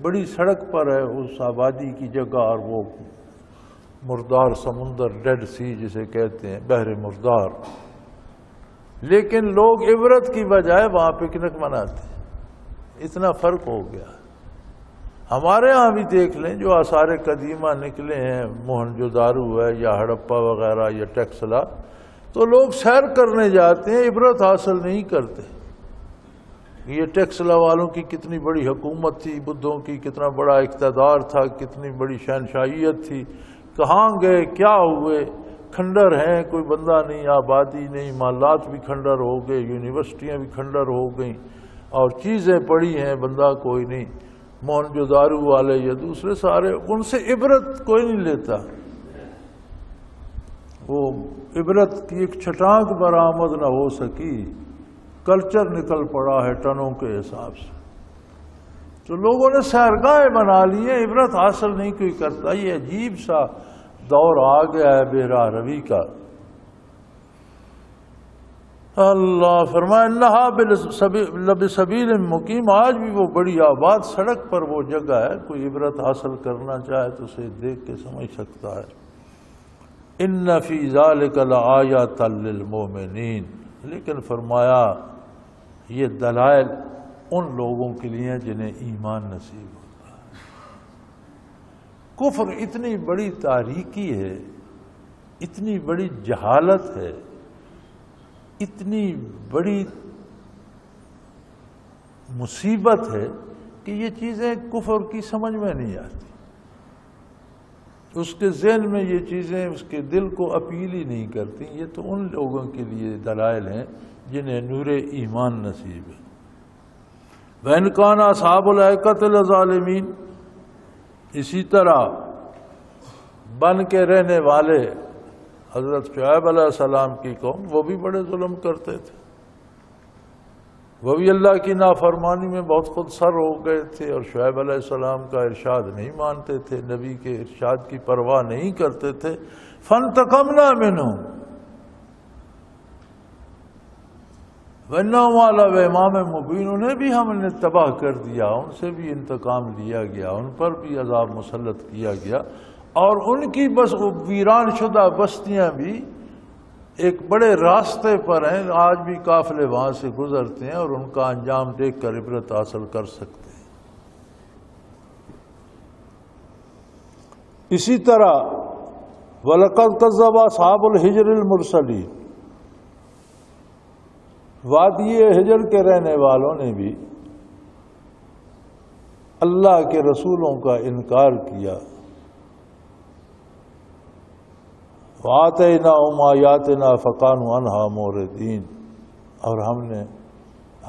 بڑی سڑک پر ہے اس آبادی کی جگہ، اور وہ مردار سمندر، ڈیڈ سی جسے کہتے ہیں، بحر مردار، لیکن لوگ عبرت کی بجائے وہاں پکنک مناتے ہیں۔ اتنا فرق ہو گیا۔ ہمارے ہاں بھی دیکھ لیں جو آثار قدیمہ نکلے ہیں، موہنجو دارو ہے یا ہڑپا وغیرہ یا ٹیکسلا، تو لوگ سیر کرنے جاتے ہیں، عبرت حاصل نہیں کرتے۔ یہ ٹیکسلا والوں کی کتنی بڑی حکومت تھی، بدھوں کی کتنا بڑا اقتدار تھا، کتنی بڑی شہنشاہیت تھی، کہاں گئے، کیا ہوئے؟ کھنڈر ہیں، کوئی بندہ نہیں، آبادی نہیں، محلات بھی کھنڈر ہو گئے، یونیورسٹیاں بھی کھنڈر ہو گئیں، اور چیزیں پڑی ہیں، بندہ کوئی نہیں۔ موہنجو دارو والے یا دوسرے سارے، ان سے عبرت کوئی نہیں لیتا۔ وہ عبرت کی ایک چھٹانک برآمد نہ ہو سکی، کلچر نکل پڑا ہے ٹنوں کے حساب سے۔ تو لوگوں نے سیرگاہیں بنا لی ہیں، عبرت حاصل نہیں کوئی کرتا۔ یہ عجیب سا دور آ گیا ہے بے راہ روی کا۔ اللہ فرمائے انہا لبسبیل مقیم، آج بھی وہ بڑی آباد سڑک پر وہ جگہ ہے، کوئی عبرت حاصل کرنا چاہے تو اسے دیکھ کے سمجھ سکتا ہے۔ ان فی ذلک لآیات للمؤمنین، لیکن فرمایا یہ دلائل ان لوگوں کے لیے ہیں جنہیں ایمان نصیب ہوتا ہے۔ کفر اتنی بڑی تاریکی ہے، اتنی بڑی جہالت ہے، اتنی بڑی مصیبت ہے کہ یہ چیزیں کفر کی سمجھ میں نہیں آتی، اس کے ذہن میں یہ چیزیں اس کے دل کو اپیل ہی نہیں کرتی۔ یہ تو ان لوگوں کے لیے دلائل ہیں جنہیں نور ایمان نصیب ہے۔ وَإِنْ كَانَ أَصْحَابُ الْأَيْكَةِ لَظَالِمِينَ، اسی طرح بن کے رہنے والے حضرت شعیب علیہ السلام کی قوم، وہ بھی بڑے ظلم کرتے تھے، وہ بھی اللہ کی نافرمانی میں بہت خود سر ہو گئے تھے، اور شعیب علیہ السلام کا ارشاد نہیں مانتے تھے، نبی کے ارشاد کی پرواہ نہیں کرتے تھے۔ فَانْتَقَمْنَا مِنْهُمْ وَإِنَّهُمْ عَلَىٰ إِمَامٍ مُّبِينٍ، انہیں بھی ہم نے تباہ کر دیا، ان سے بھی انتقام لیا گیا، ان پر بھی عذاب مسلط کیا گیا، اور ان کی بس ویران شدہ بستیاں بھی ایک بڑے راستے پر ہیں، آج بھی قافلے وہاں سے گزرتے ہیں، اور ان کا انجام دیکھ کر عبرت حاصل کر سکتے ہیں۔ اسی طرح وَلَقَدْ كَذَّبَ أَصْحَابُ الْحِجْرِ الْمُرْسَلِينَ، وادی حجر کے رہنے والوں نے بھی اللہ کے رسولوں کا انکار کیا۔ وَآتَيْنَاهُمْ آيَاتِنَا فَكَانُوا عَنْهَا مُعْرِضِينَ، اور ہم نے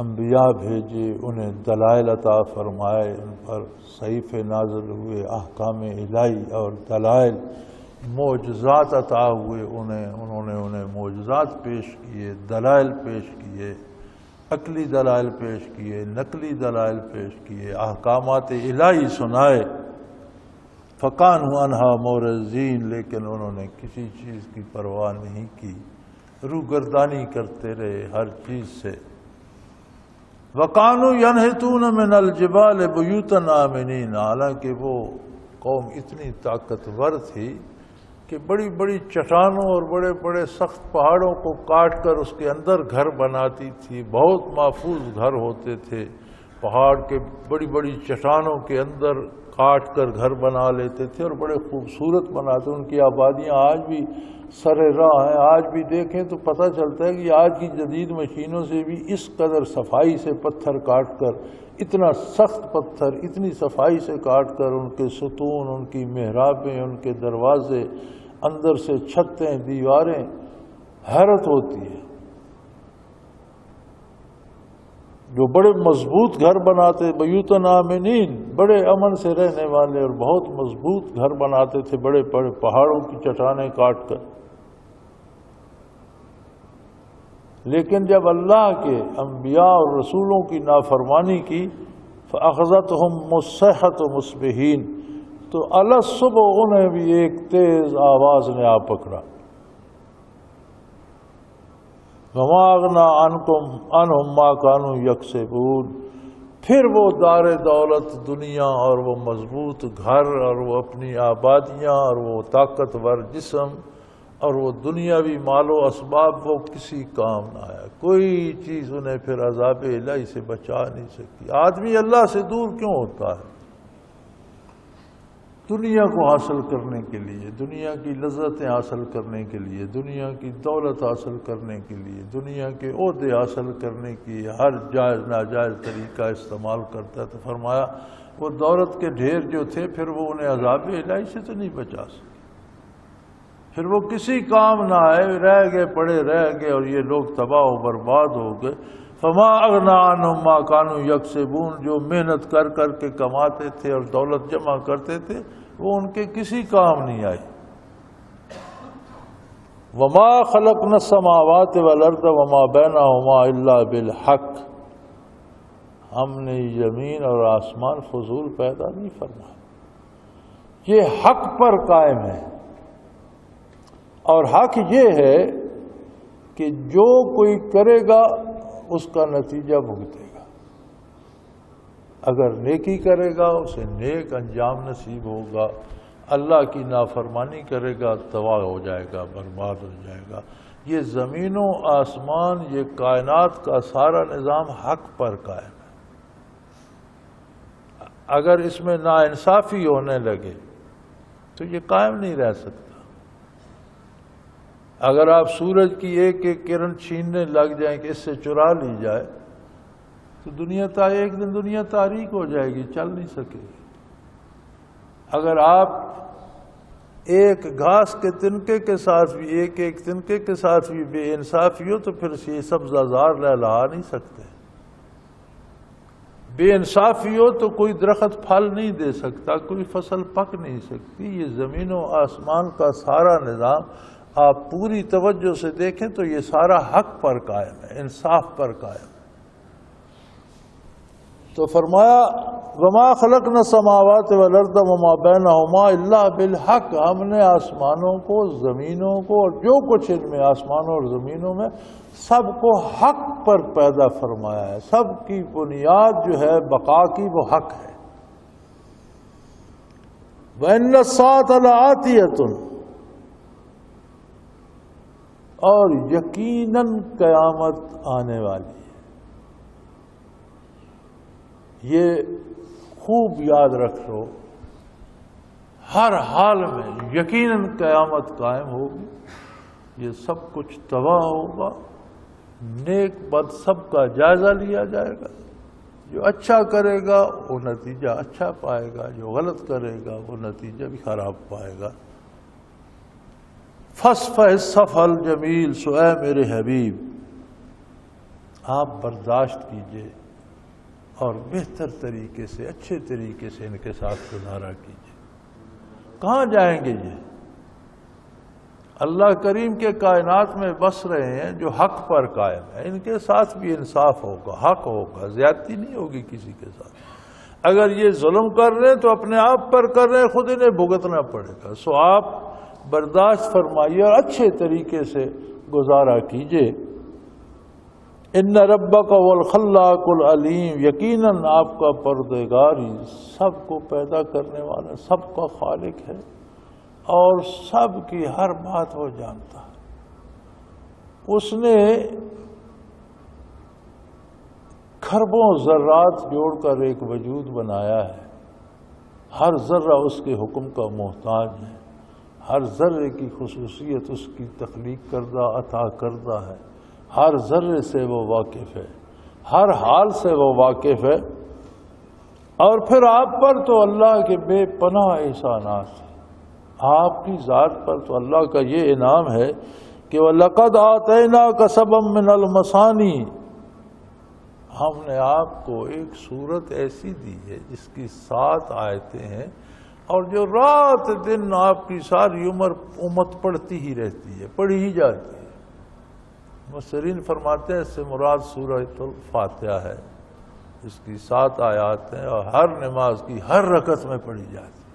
انبیاء بھیجے، انہیں دلائل عطا فرمائے، ان پر صحیفے نازل ہوئے، احکام الہی اور دلائل، معجزات عطا ہوئے انہوں نے انہیں معجزات پیش کیے، دلائل پیش کیے، عقلی دلائل پیش کیے، نقلی دلائل پیش کیے، احکامات الہی سنائے۔ فَكَانُوا عَنْهَا مُعْرِضِينَ، لیکن انہوں نے کسی چیز کی پرواہ نہیں کی، روگردانی کرتے رہے ہر چیز سے۔ وَكَانُوا يَنْحِتُونَ مِنَ الْجِبَالِ بُيُوتًا آمِنِينَ، حالانکہ وہ قوم اتنی طاقتور تھی کہ بڑی بڑی چٹانوں اور بڑے بڑے سخت پہاڑوں کو کاٹ کر اس کے اندر گھر بناتی تھی. بہت محفوظ گھر ہوتے تھے. پہاڑ کے بڑی بڑی چٹانوں کے اندر کاٹ کر گھر بنا لیتے تھے اور بڑے خوبصورت بناتے. ان کی آبادیاں آج بھی سر راہ ہیں. آج بھی دیکھیں تو پتہ چلتا ہے کہ آج کی جدید مشینوں سے بھی اس قدر صفائی سے پتھر کاٹ کر، اتنا سخت پتھر اتنی صفائی سے کاٹ کر ان کے ستون، ان کی محرابیں، ان کے دروازے، اندر سے چھتیں، دیواریں، حیرت ہوتی ہے. جو بڑے مضبوط گھر بناتے، بیوتن آمنین، بڑے امن سے رہنے والے اور بہت مضبوط گھر بناتے تھے بڑے بڑے پہاڑوں کی چٹانیں کاٹ کر. لیکن جب اللہ کے انبیاء اور رسولوں کی نافرمانی کی، فَأَخَذَتْهُمُ الصَّيْحَةُ مُصْبِحِينَ، تو علی صبح انہیں بھی ایک تیز آواز نے آ پکڑا. وَمَا أَغْنَىٰ عَنْهُمْ مَا كَانُوا يَكْسِبُونَ، پھر وہ دار دولت دنیا اور وہ مضبوط گھر اور وہ اپنی آبادیاں اور وہ طاقتور جسم اور وہ دنیاوی مال و اسباب وہ کسی کام نہ آیا. کوئی چیز انہیں پھر عذاب الہی سے بچا نہیں سکتی. آدمی اللہ سے دور کیوں ہوتا ہے؟ دنیا کو حاصل کرنے کے لیے، دنیا کی لذتیں حاصل کرنے کے لیے، دنیا کی دولت حاصل کرنے کے لیے، دنیا کے عہدے حاصل کرنے کی ہر جائز ناجائز طریقہ استعمال کرتا ہے. تو فرمایا وہ دولت کے ڈھیر جو تھے پھر وہ انہیں عذاب الہی سے تو نہیں بچا سکے. پھر وہ کسی کام نہ آئے، رہ گئے، پڑے رہ گئے اور یہ لوگ تباہ و برباد ہو گئے. فما اغنیٰ عنہم ما کانوا یکسبون، جو محنت کر کر کے کماتے تھے اور دولت جمع کرتے تھے وہ ان کے کسی کام نہیں آئی. وما خلقنا السماوات والارض وما بینہما الا بالحق، ہم نے زمین اور آسمان فضول پیدا نہیں فرمایا، یہ حق پر قائم ہے. اور حق یہ ہے کہ جو کوئی کرے گا اس کا نتیجہ بھگتے گا. اگر نیکی کرے گا اسے نیک انجام نصیب ہوگا، اللہ کی نافرمانی کرے گا تباہ ہو جائے گا، برباد ہو جائے گا. یہ زمین و آسمان، یہ کائنات کا سارا نظام حق پر قائم ہے. اگر اس میں ناانصافی ہونے لگے تو یہ قائم نہیں رہ سکتا. اگر آپ سورج کی ایک ایک کرن چھیننے لگ جائیں کہ اس سے چرا لی جائے تو ایک دن دنیا تاریک ہو جائے گی، چل نہیں سکے گی. اگر آپ ایک گھاس کے تنکے کے ساتھ بھی، ایک ایک تنکے کے ساتھ بھی بے انصافی ہو تو پھر یہ سبزہ زار لہلہا نہیں سکتے. بے انصافی ہو تو کوئی درخت پھل نہیں دے سکتا، کوئی فصل پک نہیں سکتی. یہ زمین و آسمان کا سارا نظام آپ پوری توجہ سے دیکھیں تو یہ سارا حق پر قائم ہے، انصاف پر قائم ہے. تو فرمایا وما خلقنا السماوات والارض وما بینہما الا بالحق، ہم نے آسمانوں کو، زمینوں کو اور جو کچھ ان میں آسمانوں اور زمینوں میں سب کو حق پر پیدا فرمایا ہے. سب کی بنیاد جو ہے بقا کی وہ حق ہے. وَإِنَّ السَّاعَةَ لَآتِيَةٌ، اور یقیناً قیامت آنے والی ہے. یہ خوب یاد رکھ لو، ہر حال میں یقیناً قیامت قائم ہوگی. یہ سب کچھ تباہ ہوگا، نیک بد سب کا جائزہ لیا جائے گا. جو اچھا کرے گا وہ نتیجہ اچھا پائے گا، جو غلط کرے گا وہ نتیجہ بھی خراب پائے گا. فَاصْفَحِ الصَّفْحَ الْجَمِيلَ، سو اے میرے حبیب آپ برداشت کیجئے اور بہتر طریقے سے، اچھے طریقے سے ان کے ساتھ گزارا کیجئے. کہاں جائیں گے یہ؟ اللہ کریم کے کائنات میں بس رہے ہیں جو حق پر قائم ہے. ان کے ساتھ بھی انصاف ہوگا، حق ہوگا، زیادتی نہیں ہوگی کسی کے ساتھ. اگر یہ ظلم کر رہے ہیں تو اپنے آپ پر کر رہے ہیں، خود انہیں بھگتنا پڑے گا. سو آپ برداشت فرمائیے اور اچھے طریقے سے گزارا کیجئے. ان ربک والخلاق العلیم، یقیناً آپ کا پروردگار ہی سب کو پیدا کرنے والا، سب کا خالق ہے اور سب کی ہر بات وہ جانتا ہے۔ اس نے کھربوں ذرات جوڑ کر ایک وجود بنایا ہے، ہر ذرہ اس کے حکم کا محتاج ہے، ہر ذرے کی خصوصیت اس کی تخلیق کردہ عطا کردہ ہے، ہر ذرے سے وہ واقف ہے، ہر حال سے وہ واقف ہے۔ اور پھر آپ پر تو اللہ کے بے پناہ احسانات ہیں، آپ کی ذات پر تو اللہ کا یہ انعام ہے کہ وَلَقَدْ آتَيْنَاكَ سَبْعًا مِّنَ الْمَثَانِي، ہم نے آپ کو ایک سورت ایسی دی ہے جس کی 7 آیتیں ہیں اور جو رات دن آپ کی ساری عمر امت پڑھتی ہی رہتی ہے، پڑھی ہی جاتی ہے۔ مفسرین فرماتے ہیں اس سے مراد سورہ الفاتحہ ہے، اس کی 7 آیات ہیں اور ہر نماز کی ہر رکعت میں پڑھی جاتی ہے۔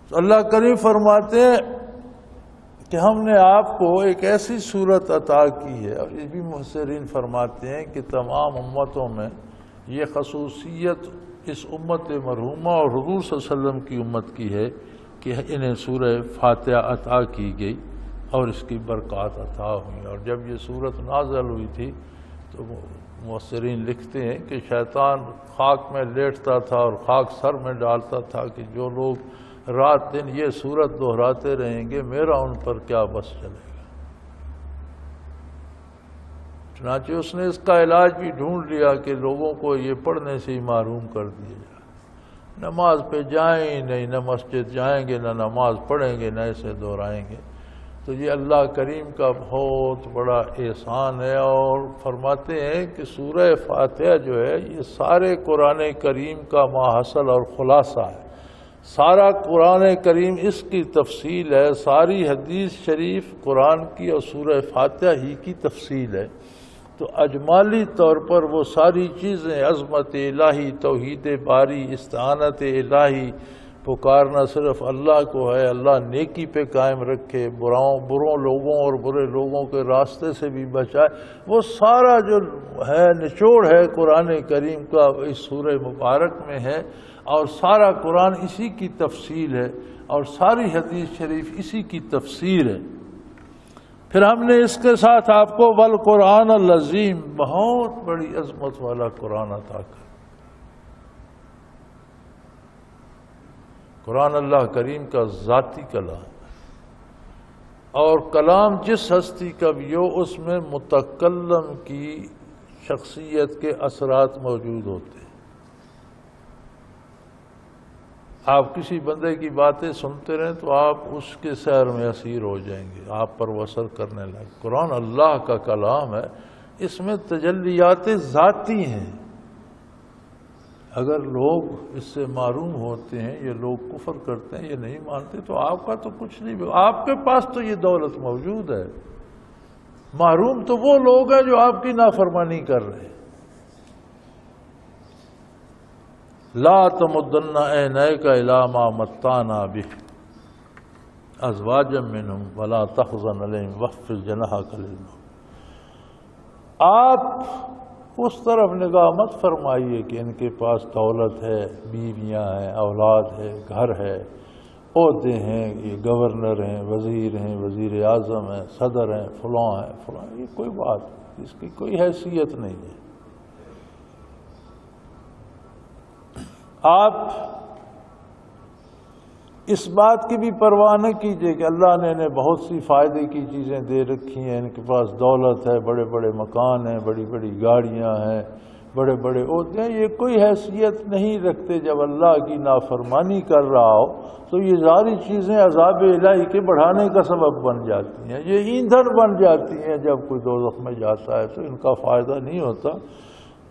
تو اللہ کریم فرماتے ہیں کہ ہم نے آپ کو ایک ایسی صورت عطا کی ہے، اور یہ بھی مفسرین فرماتے ہیں کہ تمام امتوں میں یہ خصوصیت اس امت مرحومہ اور حضور صلی اللہ علیہ وسلم کی امت کی ہے کہ انہیں سورہ فاتحہ عطا کی گئی اور اس کی برکات عطا ہوئی۔ اور جب یہ صورت نازل ہوئی تھی تو مفسرین لکھتے ہیں کہ شیطان خاک میں لیٹتا تھا اور خاک سر میں ڈالتا تھا کہ جو لوگ رات دن یہ صورت دہراتے رہیں گے میرا ان پر کیا بس چلے گا۔ چنانچہ اس نے اس کا علاج بھی ڈھونڈ لیا کہ لوگوں کو یہ پڑھنے سے ہی محروم کر دیا جائے، نماز پہ جائیں ہی نہیں، نہ مسجد جائیں گے، نہ نماز پڑھیں گے، نہ اسے دہرائیں گے۔ تو یہ اللہ کریم کا بہت بڑا احسان ہے، اور فرماتے ہیں کہ سورہ فاتحہ جو ہے یہ سارے قرآن کریم کا ماحصل اور خلاصہ ہے، سارا قرآن کریم اس کی تفصیل ہے، ساری حدیث شریف قرآن کی اور سورہ فاتحہ ہی کی تفصیل ہے۔ تو اجمالی طور پر وہ ساری چیزیں، عظمت الہی، توحید باری، استعانت الہی، پکارنا صرف اللہ کو ہے، اللہ نیکی پہ قائم رکھے، بروں لوگوں اور برے لوگوں کے راستے سے بھی بچائے، وہ سارا جو ہے نچوڑ ہے قرآن کریم کا اس سورہ مبارک میں ہے، اور سارا قرآن اسی کی تفصیل ہے اور ساری حدیث شریف اسی کی تفسیر ہے۔ پھر ہم نے اس کے ساتھ آپ کو والقرآن العظیم، بہت بڑی عظمت والا قرآن عطا کر۔ قرآن اللہ کریم کا ذاتی کلام ہے، اور کلام جس ہستی کا بھی ہو اس میں متکلم کی شخصیت کے اثرات موجود ہوتے ہیں۔ آپ کسی بندے کی باتیں سنتے رہیں تو آپ اس کے سیر میں اسیر ہو جائیں گے، آپ پر وہ اثر کرنے لگے۔ قرآن اللہ کا کلام ہے، اس میں تجلیات ذاتی ہیں۔ اگر لوگ اس سے معروم ہوتے ہیں، یہ لوگ کفر کرتے ہیں، یہ نہیں مانتے، تو آپ کا تو کچھ نہیں، آپ کے پاس تو یہ دولت موجود ہے۔ معروم تو وہ لوگ ہیں جو آپ کی نافرمانی کر رہے ہیں۔ لا تمدن عینیک الی ما متعنا بہ ازواجا منہم ولا تحزن علیہم واخفض جناحک للمؤمنین۔ آپ اس طرف نگاہ مت فرمائیے کہ ان کے پاس دولت ہے، بیویاں ہیں، اولاد ہے، گھر ہے، عہدے ہیں، یہ گورنر ہیں، وزیر اعظم ہیں، صدر ہیں، فلاں ہیں فلاں، یہ کوئی بات نہیں، اس کی کوئی حیثیت نہیں ہے۔ آپ اس بات کی بھی پرواہ نہ کیجیے کہ اللہ نے انہیں بہت سی فائدے کی چیزیں دے رکھی ہیں، ان کے پاس دولت ہے، بڑے بڑے مکان ہیں، بڑی بڑی گاڑیاں ہیں، بڑے بڑے عہدے ہیں، یہ کوئی حیثیت نہیں رکھتے۔ جب اللہ کی نافرمانی کر رہا ہو تو یہ ساری چیزیں عذاب الہی کے بڑھانے کا سبب بن جاتی ہیں، یہ ایندھن بن جاتی ہیں۔ جب کوئی دوزخ میں جاتا ہے تو ان کا فائدہ نہیں ہوتا۔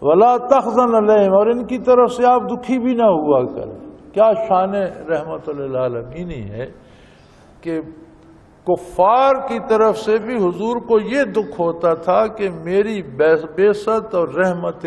ولا تحزن علیہم، اور ان کی طرف سے آپ دکھی بھی نہ ہوا کریں۔ کیا شان رحمت للعالمین ہے کہ کفار کی طرف سے بھی حضور کو یہ دکھ ہوتا تھا کہ میری بعثت اور رحمت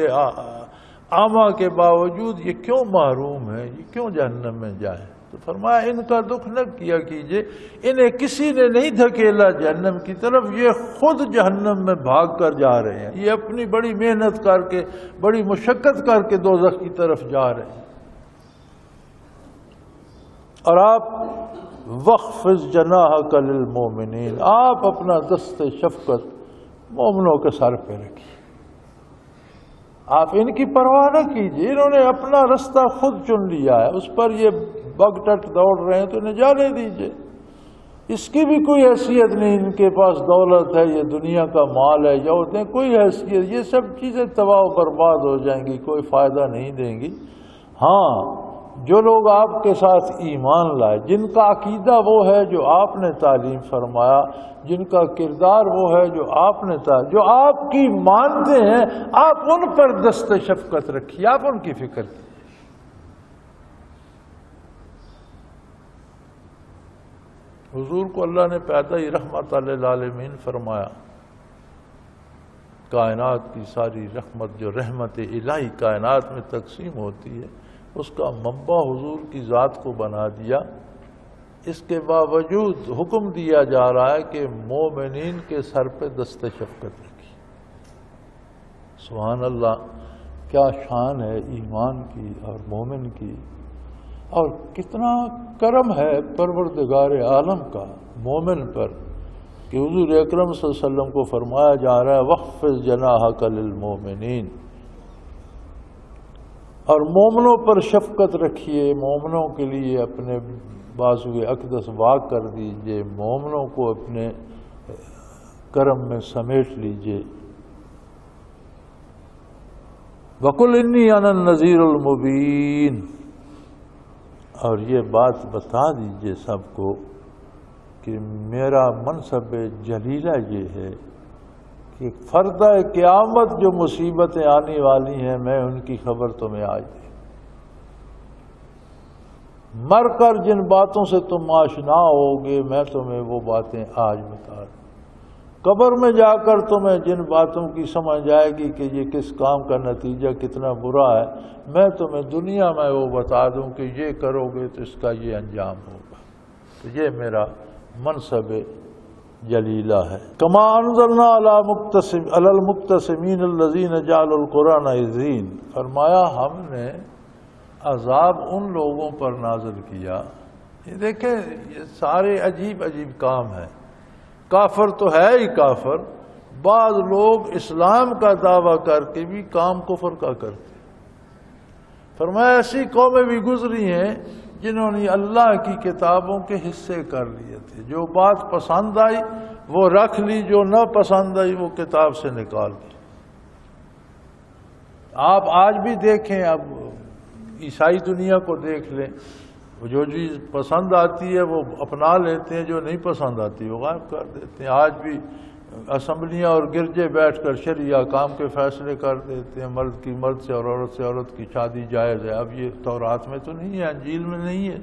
عامہ کے باوجود یہ کیوں محروم ہے، یہ کیوں جہنم میں جائیں۔ تو تو فرمایا ان کا دکھ نہ کیا کیجئے، انہیں کسی نے نہیں دھکیلا جہنم کی طرف، یہ خود جہنم میں بھاگ کر جا رہے ہیں، یہ اپنی بڑی محنت کر کے، بڑی مشقت کر کے دوزخ کی طرف جا رہے ہیں۔ اور آپ وَخْفِضْ جَنَاحَكَ لِلْمُؤْمِنِينَ، آپ اپنا دست شفقت مومنوں کے سر پہ رکھیے، آپ ان کی پرواہ نہ کیجیے، انہوں نے اپنا رستہ خود چن لیا ہے، اس پر یہ بگ ٹٹ دوڑ رہے ہیں تو انہیں جانے دیجیے، اس کی بھی کوئی حیثیت نہیں، ان کے پاس دولت ہے، یہ دنیا کا مال ہے، یا ہوتے ہیں کوئی حیثیت، یہ سب چیزیں تباہ و برباد ہو جائیں گی، کوئی فائدہ نہیں دیں گی۔ ہاں جو لوگ آپ کے ساتھ ایمان لائے، جن کا عقیدہ وہ ہے جو آپ نے تعلیم فرمایا، جن کا کردار وہ ہے جو آپ نے جو آپ کی مانتے ہیں، آپ ان پر دست شفقت رکھیے، آپ ان کی فکر کیجیے۔ حضور کو اللہ نے پیدا ہی رحمت للعالمین فرمایا، کائنات کی ساری رحمت جو رحمت الہی کائنات میں تقسیم ہوتی ہے، اس کا منبع حضور کی ذات کو بنا دیا۔ اس کے باوجود حکم دیا جا رہا ہے کہ مومنین کے سر پہ دست شفقت رکھی۔ سبحان اللہ، کیا شان ہے ایمان کی اور مومن کی، اور کتنا کرم ہے پروردگار عالم کا مومن پر کہ حضور اکرم صلی اللہ علیہ وسلم کو فرمایا جا رہا ہے وَخْفِضْ جَنَاحَكَ لِلْمُؤْمِنِينَ، اور مومنوں پر شفقت رکھیے، مومنوں کے لیے اپنے بازوئے اقدس واق کر دیجئے، مومنوں کو اپنے کرم میں سمیٹ لیجئے۔ وَقُلْ إِنِّي أَنَا النَّذِيرُ الْمُبِينُ، اور یہ بات بتا دیجئے سب کو کہ میرا منصب جلیلہ یہ ہے کہ فردہ قیامت جو مصیبتیں آنے والی ہیں، میں ان کی خبر تمہیں آج دے، مر کر جن باتوں سے تم آشنا ہوگے میں تمہیں وہ باتیں آج بتا دوں، قبر میں جا کر تمہیں جن باتوں کی سمجھ آئے گی کہ یہ کس کام کا نتیجہ کتنا برا ہے، میں تمہیں دنیا میں وہ بتا دوں کہ یہ کرو گے تو اس کا یہ انجام ہوگا۔ تو یہ میرا منصب جلیلہ ہے۔ کما انزلنا علی المقتسمین الذین جعلوا القرآن عضین، فرمایا ہم نے عذاب ان لوگوں پر نازل کیا۔ یہ دیکھیں، یہ سارے عجیب عجیب کام ہیں، کافر تو ہے ہی کافر، بعض لوگ اسلام کا دعویٰ کر کے بھی کام کفر کا کرتے۔ فرمایا ایسی قومیں بھی گزری ہیں جنہوں نے اللہ کی کتابوں کے حصے کر لیے تھے، جو بات پسند آئی وہ رکھ لی، جو نہ پسند آئی وہ کتاب سے نکال دی۔ آپ آج بھی دیکھیں، اب عیسائی دنیا کو دیکھ لیں، جو چیز پسند آتی ہے وہ اپنا لیتے ہیں، جو نہیں پسند آتی وہ غائب کر دیتے ہیں۔ آج بھی اسمبلیاں اور گرجے بیٹھ کر شرعیہ کام کے فیصلے کر دیتے ہیں، مرد کی مرد سے اور عورت کی شادی جائز ہے۔ اب یہ تورات میں تو نہیں ہے، انجیل میں نہیں ہے،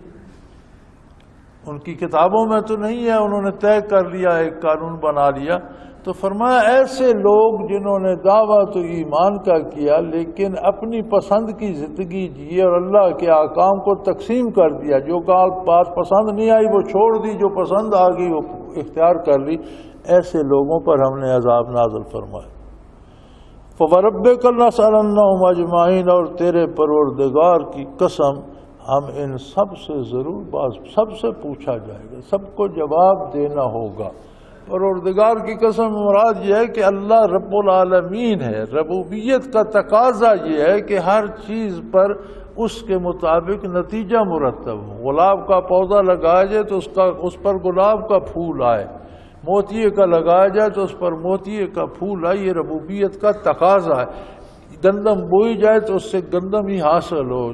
ان کی کتابوں میں تو نہیں ہے، انہوں نے طے کر لیا، ایک قانون بنا لیا۔ تو فرمایا ایسے لوگ جنہوں نے دعویٰ تو ایمان کا کیا لیکن اپنی پسند کی زندگی جیے اور اللہ کے احکام کو تقسیم کر دیا، جو بات پسند نہیں آئی وہ چھوڑ دی، جو پسند آ گئی وہ اختیار کر لی، ایسے لوگوں پر ہم نے عذاب نازل فرمایا۔ فَوَرَبِّكَ لَنَسْأَلَنَّهُمْ أَجْمَعِينَ، اور تیرے پروردگار کی قسم ہم ان سب سے ضرور سب سے پوچھا جائے گا، سب کو جواب دینا ہوگا۔ پروردگار کی قسم مراد یہ ہے کہ اللہ رب العالمین ہے، ربوبیت کا تقاضا یہ ہے کہ ہر چیز پر اس کے مطابق نتیجہ مرتب ہو۔ گلاب کا پودا لگایا جائے تو اس پر گلاب کا پھول آئے، موتیے کا لگایا جائے تو اس پر موتیے کا پھول آئے، یہ ربوبیت کا تقاضا ہے۔ گندم بوئی جائے تو اس سے گندم ہی حاصل ہو،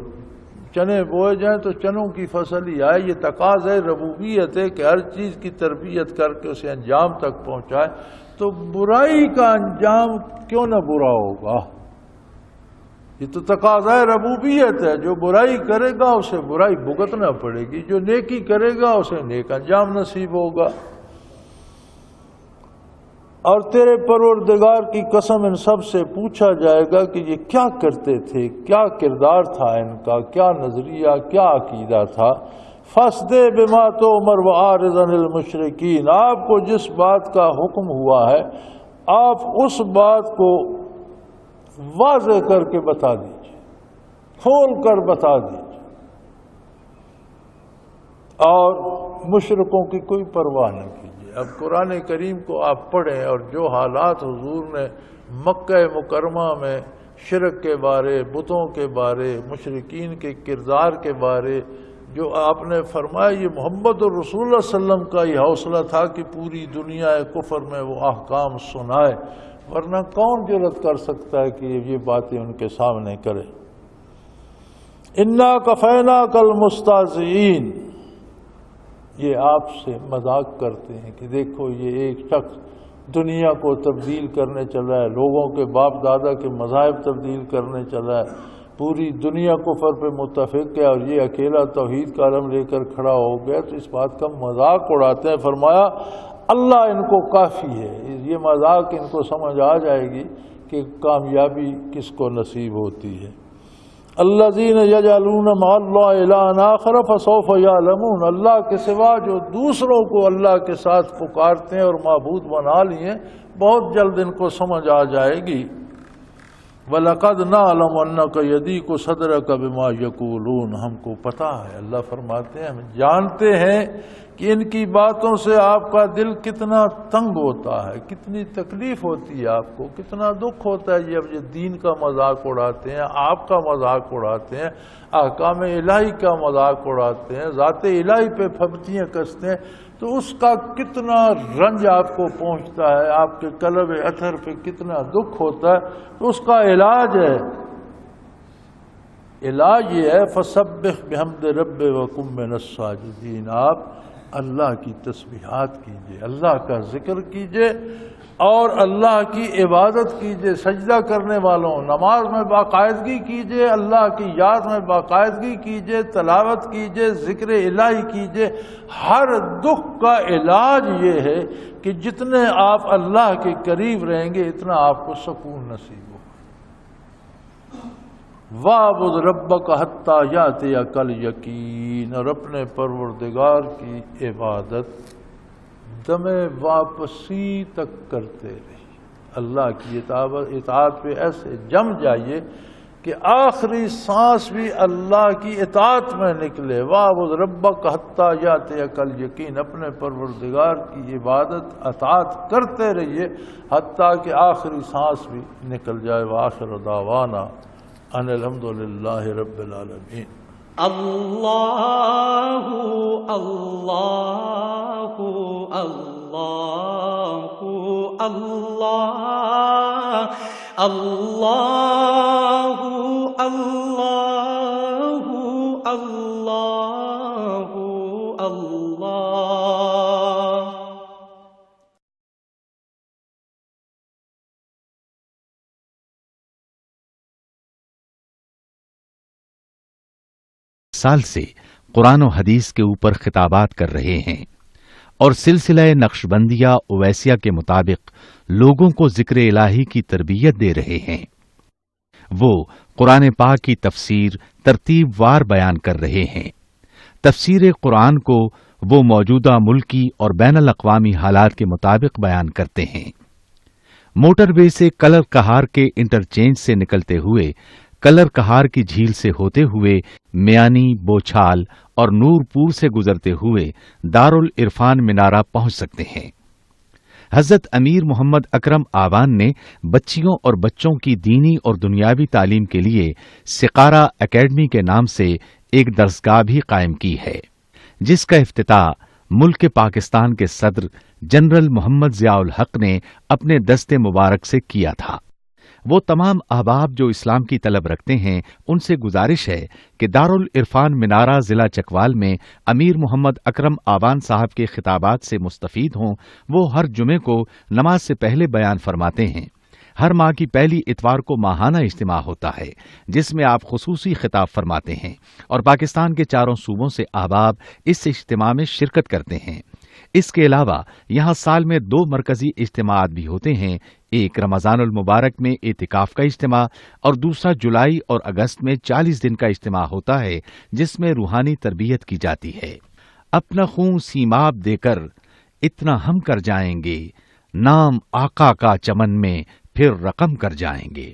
چنے بوئے جائیں تو چنوں کی فصل ہی آئے۔ یہ تقاضا ربوبیت ہے کہ ہر چیز کی تربیت کر کے اسے انجام تک پہنچائے۔ تو برائی کا انجام کیوں نہ برا ہوگا؟ یہ تو تقاضا ربوبیت ہے، جو برائی کرے گا اسے برائی بھگتنا پڑے گی، جو نیکی کرے گا اسے نیک انجام نصیب ہوگا۔ اور تیرے پروردگار کی قسم ان سب سے پوچھا جائے گا کہ یہ کیا کرتے تھے، کیا کردار تھا ان کا، کیا نظریہ، کیا عقیدہ تھا۔ فَاصْدِعْ بِمَا تُؤْمَرُ وَأَعْرِضْ عَنِ الْمُشْرِكِينَ، آپ کو جس بات کا حکم ہوا ہے آپ اس بات کو واضح کر کے بتا دیجیے، کھول کر بتا دیجیے، اور مشرکوں کی کوئی پرواہ نہ کیجیے۔ اب قرآن کریم کو آپ پڑھیں اور جو حالات حضور نے مکہ مکرمہ میں شرک کے بارے، بتوں کے بارے، مشرکین کے کردار کے بارے جو آپ نے فرمایا، یہ محمد الرسول اللہ صلی اللہ علیہ وسلم کا یہ حوصلہ تھا کہ پوری دنیا کفر میں وہ احکام سنائے، ورنہ کون جرأت کر سکتا ہے کہ یہ باتیں ان کے سامنے کرے۔ اِنَّا كَفَيْنَاكَ الْمُسْتَهْزِئِينَ، یہ آپ سے مذاق کرتے ہیں کہ دیکھو یہ ایک شخص دنیا کو تبدیل کرنے چلا ہے، لوگوں کے باپ دادا کے مذاہب تبدیل کرنے چلا ہے، پوری دنیا کفر پہ متفق ہے اور یہ اکیلا توحید کا علم لے کر کھڑا ہو گیا، تو اس بات کا مذاق اڑاتے ہیں۔ فرمایا اللہ ان کو کافی ہے، یہ مذاق ان کو سمجھ آ جائے گی کہ کامیابی کس کو نصیب ہوتی ہے۔ الذین یجعلون مع اللہ الہا آخر فسوف یعلمون، اللہ کے سوا جو دوسروں کو اللہ کے ساتھ پکارتے ہیں اور معبود بنا لیے، بہت جلد ان کو سمجھ آ جائے گی۔ وَلَقَدْ نَعْلَمُ أَنَّكَ يَضِيقُ صَدْرُكَ بِمَا يَقُولُونَ، ہم کو پتہ ہے، اللہ فرماتے ہیں ہم جانتے ہیں کہ ان کی باتوں سے آپ کا دل کتنا تنگ ہوتا ہے، کتنی تکلیف ہوتی ہے آپ کو، کتنا دکھ ہوتا ہے جب یہ دین کا مذاق اڑاتے ہیں، آپ کا مذاق اڑاتے ہیں، احکام الہی کا مذاق اڑاتے ہیں، ذات الہی پہ پھبتیاں کستے ہیں، تو اس کا کتنا رنج آپ کو پہنچتا ہے، آپ کے قلب اثر پہ کتنا دکھ ہوتا ہے۔ تو اس کا علاج ہے، علاج یہ ہے فَسَبِّحْ بِحَمْدِ رَبِّكَ وَكُن مِّنَ السَّاجِدِينَ، آپ اللہ کی تسبیحات کیجئے، اللہ کا ذکر کیجئے اور اللہ کی عبادت کیجئے۔ سجدہ کرنے والوں نماز میں باقاعدگی کیجئے، اللہ کی یاد میں باقاعدگی کیجئے، تلاوت کیجئے، ذکر الہی کیجئے۔ ہر دکھ کا علاج یہ ہے کہ جتنے آپ اللہ کے قریب رہیں گے اتنا آپ کو سکون نصیب ہوگا۔ وَاعْبُدْ رَبَّكَ حَتَّى يَأْتِيَكَ الْيَقِينُ، اور اپنے پروردگار کی عبادت دم واپسی تک کرتے رہیے، اللہ کی اطاعت پہ ایسے جم جائیے کہ آخری سانس بھی اللہ کی اطاعت میں نکلے۔ وَاعْبُدْ رَبَّكَ حَتَّى يَأْتِيَكَ الْيَقِينُ، اپنے پروردگار کی عبادت اطاعت کرتے رہیے حتیٰ کہ آخری سانس بھی نکل جائے۔ وآخر دعوانا ان الحمدللہ رب العالمین۔ اللہ اللہ اللہ اللہ اللہ اللہ اللہ اللہ۔ سال سے قرآن و حدیث کے اوپر خطابات کر رہے ہیں اور سلسلہ نقشبندیہ اویسیہ کے مطابق لوگوں کو ذکر الہی کی تربیت دے رہے ہیں۔ وہ قرآن پاک کی تفسیر ترتیب وار بیان کر رہے ہیں۔ تفسیر قرآن کو وہ موجودہ ملکی اور بین الاقوامی حالات کے مطابق بیان کرتے ہیں۔ موٹر وے سے کلر کہار کے انٹرچینج سے نکلتے ہوئے، کلر کہار کی جھیل سے ہوتے ہوئے میانی، بوچھال اور نور پور سے گزرتے ہوئے دارالعرفان منارہ پہنچ سکتے ہیں۔ حضرت امیر محمد اکرم آوان نے بچیوں اور بچوں کی دینی اور دنیاوی تعلیم کے لیے سقارہ اکیڈمی کے نام سے ایک درسگاہ بھی قائم کی ہے، جس کا افتتاح ملک پاکستان کے صدر جنرل محمد ضیاء الحق نے اپنے دست مبارک سے کیا تھا۔ وہ تمام احباب جو اسلام کی طلب رکھتے ہیں ان سے گزارش ہے کہ دارالعرفان منارہ ضلع چکوال میں امیر محمد اکرم آوان صاحب کے خطابات سے مستفید ہوں۔ وہ ہر جمعے کو نماز سے پہلے بیان فرماتے ہیں۔ ہر ماہ کی پہلی اتوار کو ماہانہ اجتماع ہوتا ہے جس میں آپ خصوصی خطاب فرماتے ہیں اور پاکستان کے چاروں صوبوں سے احباب اس اجتماع میں شرکت کرتے ہیں۔ اس کے علاوہ یہاں سال میں 2 مرکزی اجتماعات بھی ہوتے ہیں، ایک رمضان المبارک میں اعتکاف کا اجتماع اور دوسرا جولائی اور اگست میں 40 دن کا اجتماع ہوتا ہے جس میں روحانی تربیت کی جاتی ہے۔ اپنا خون سیماب دے کر اتنا ہم کر جائیں گے، نام آقا کا چمن میں پھر رقم کر جائیں گے۔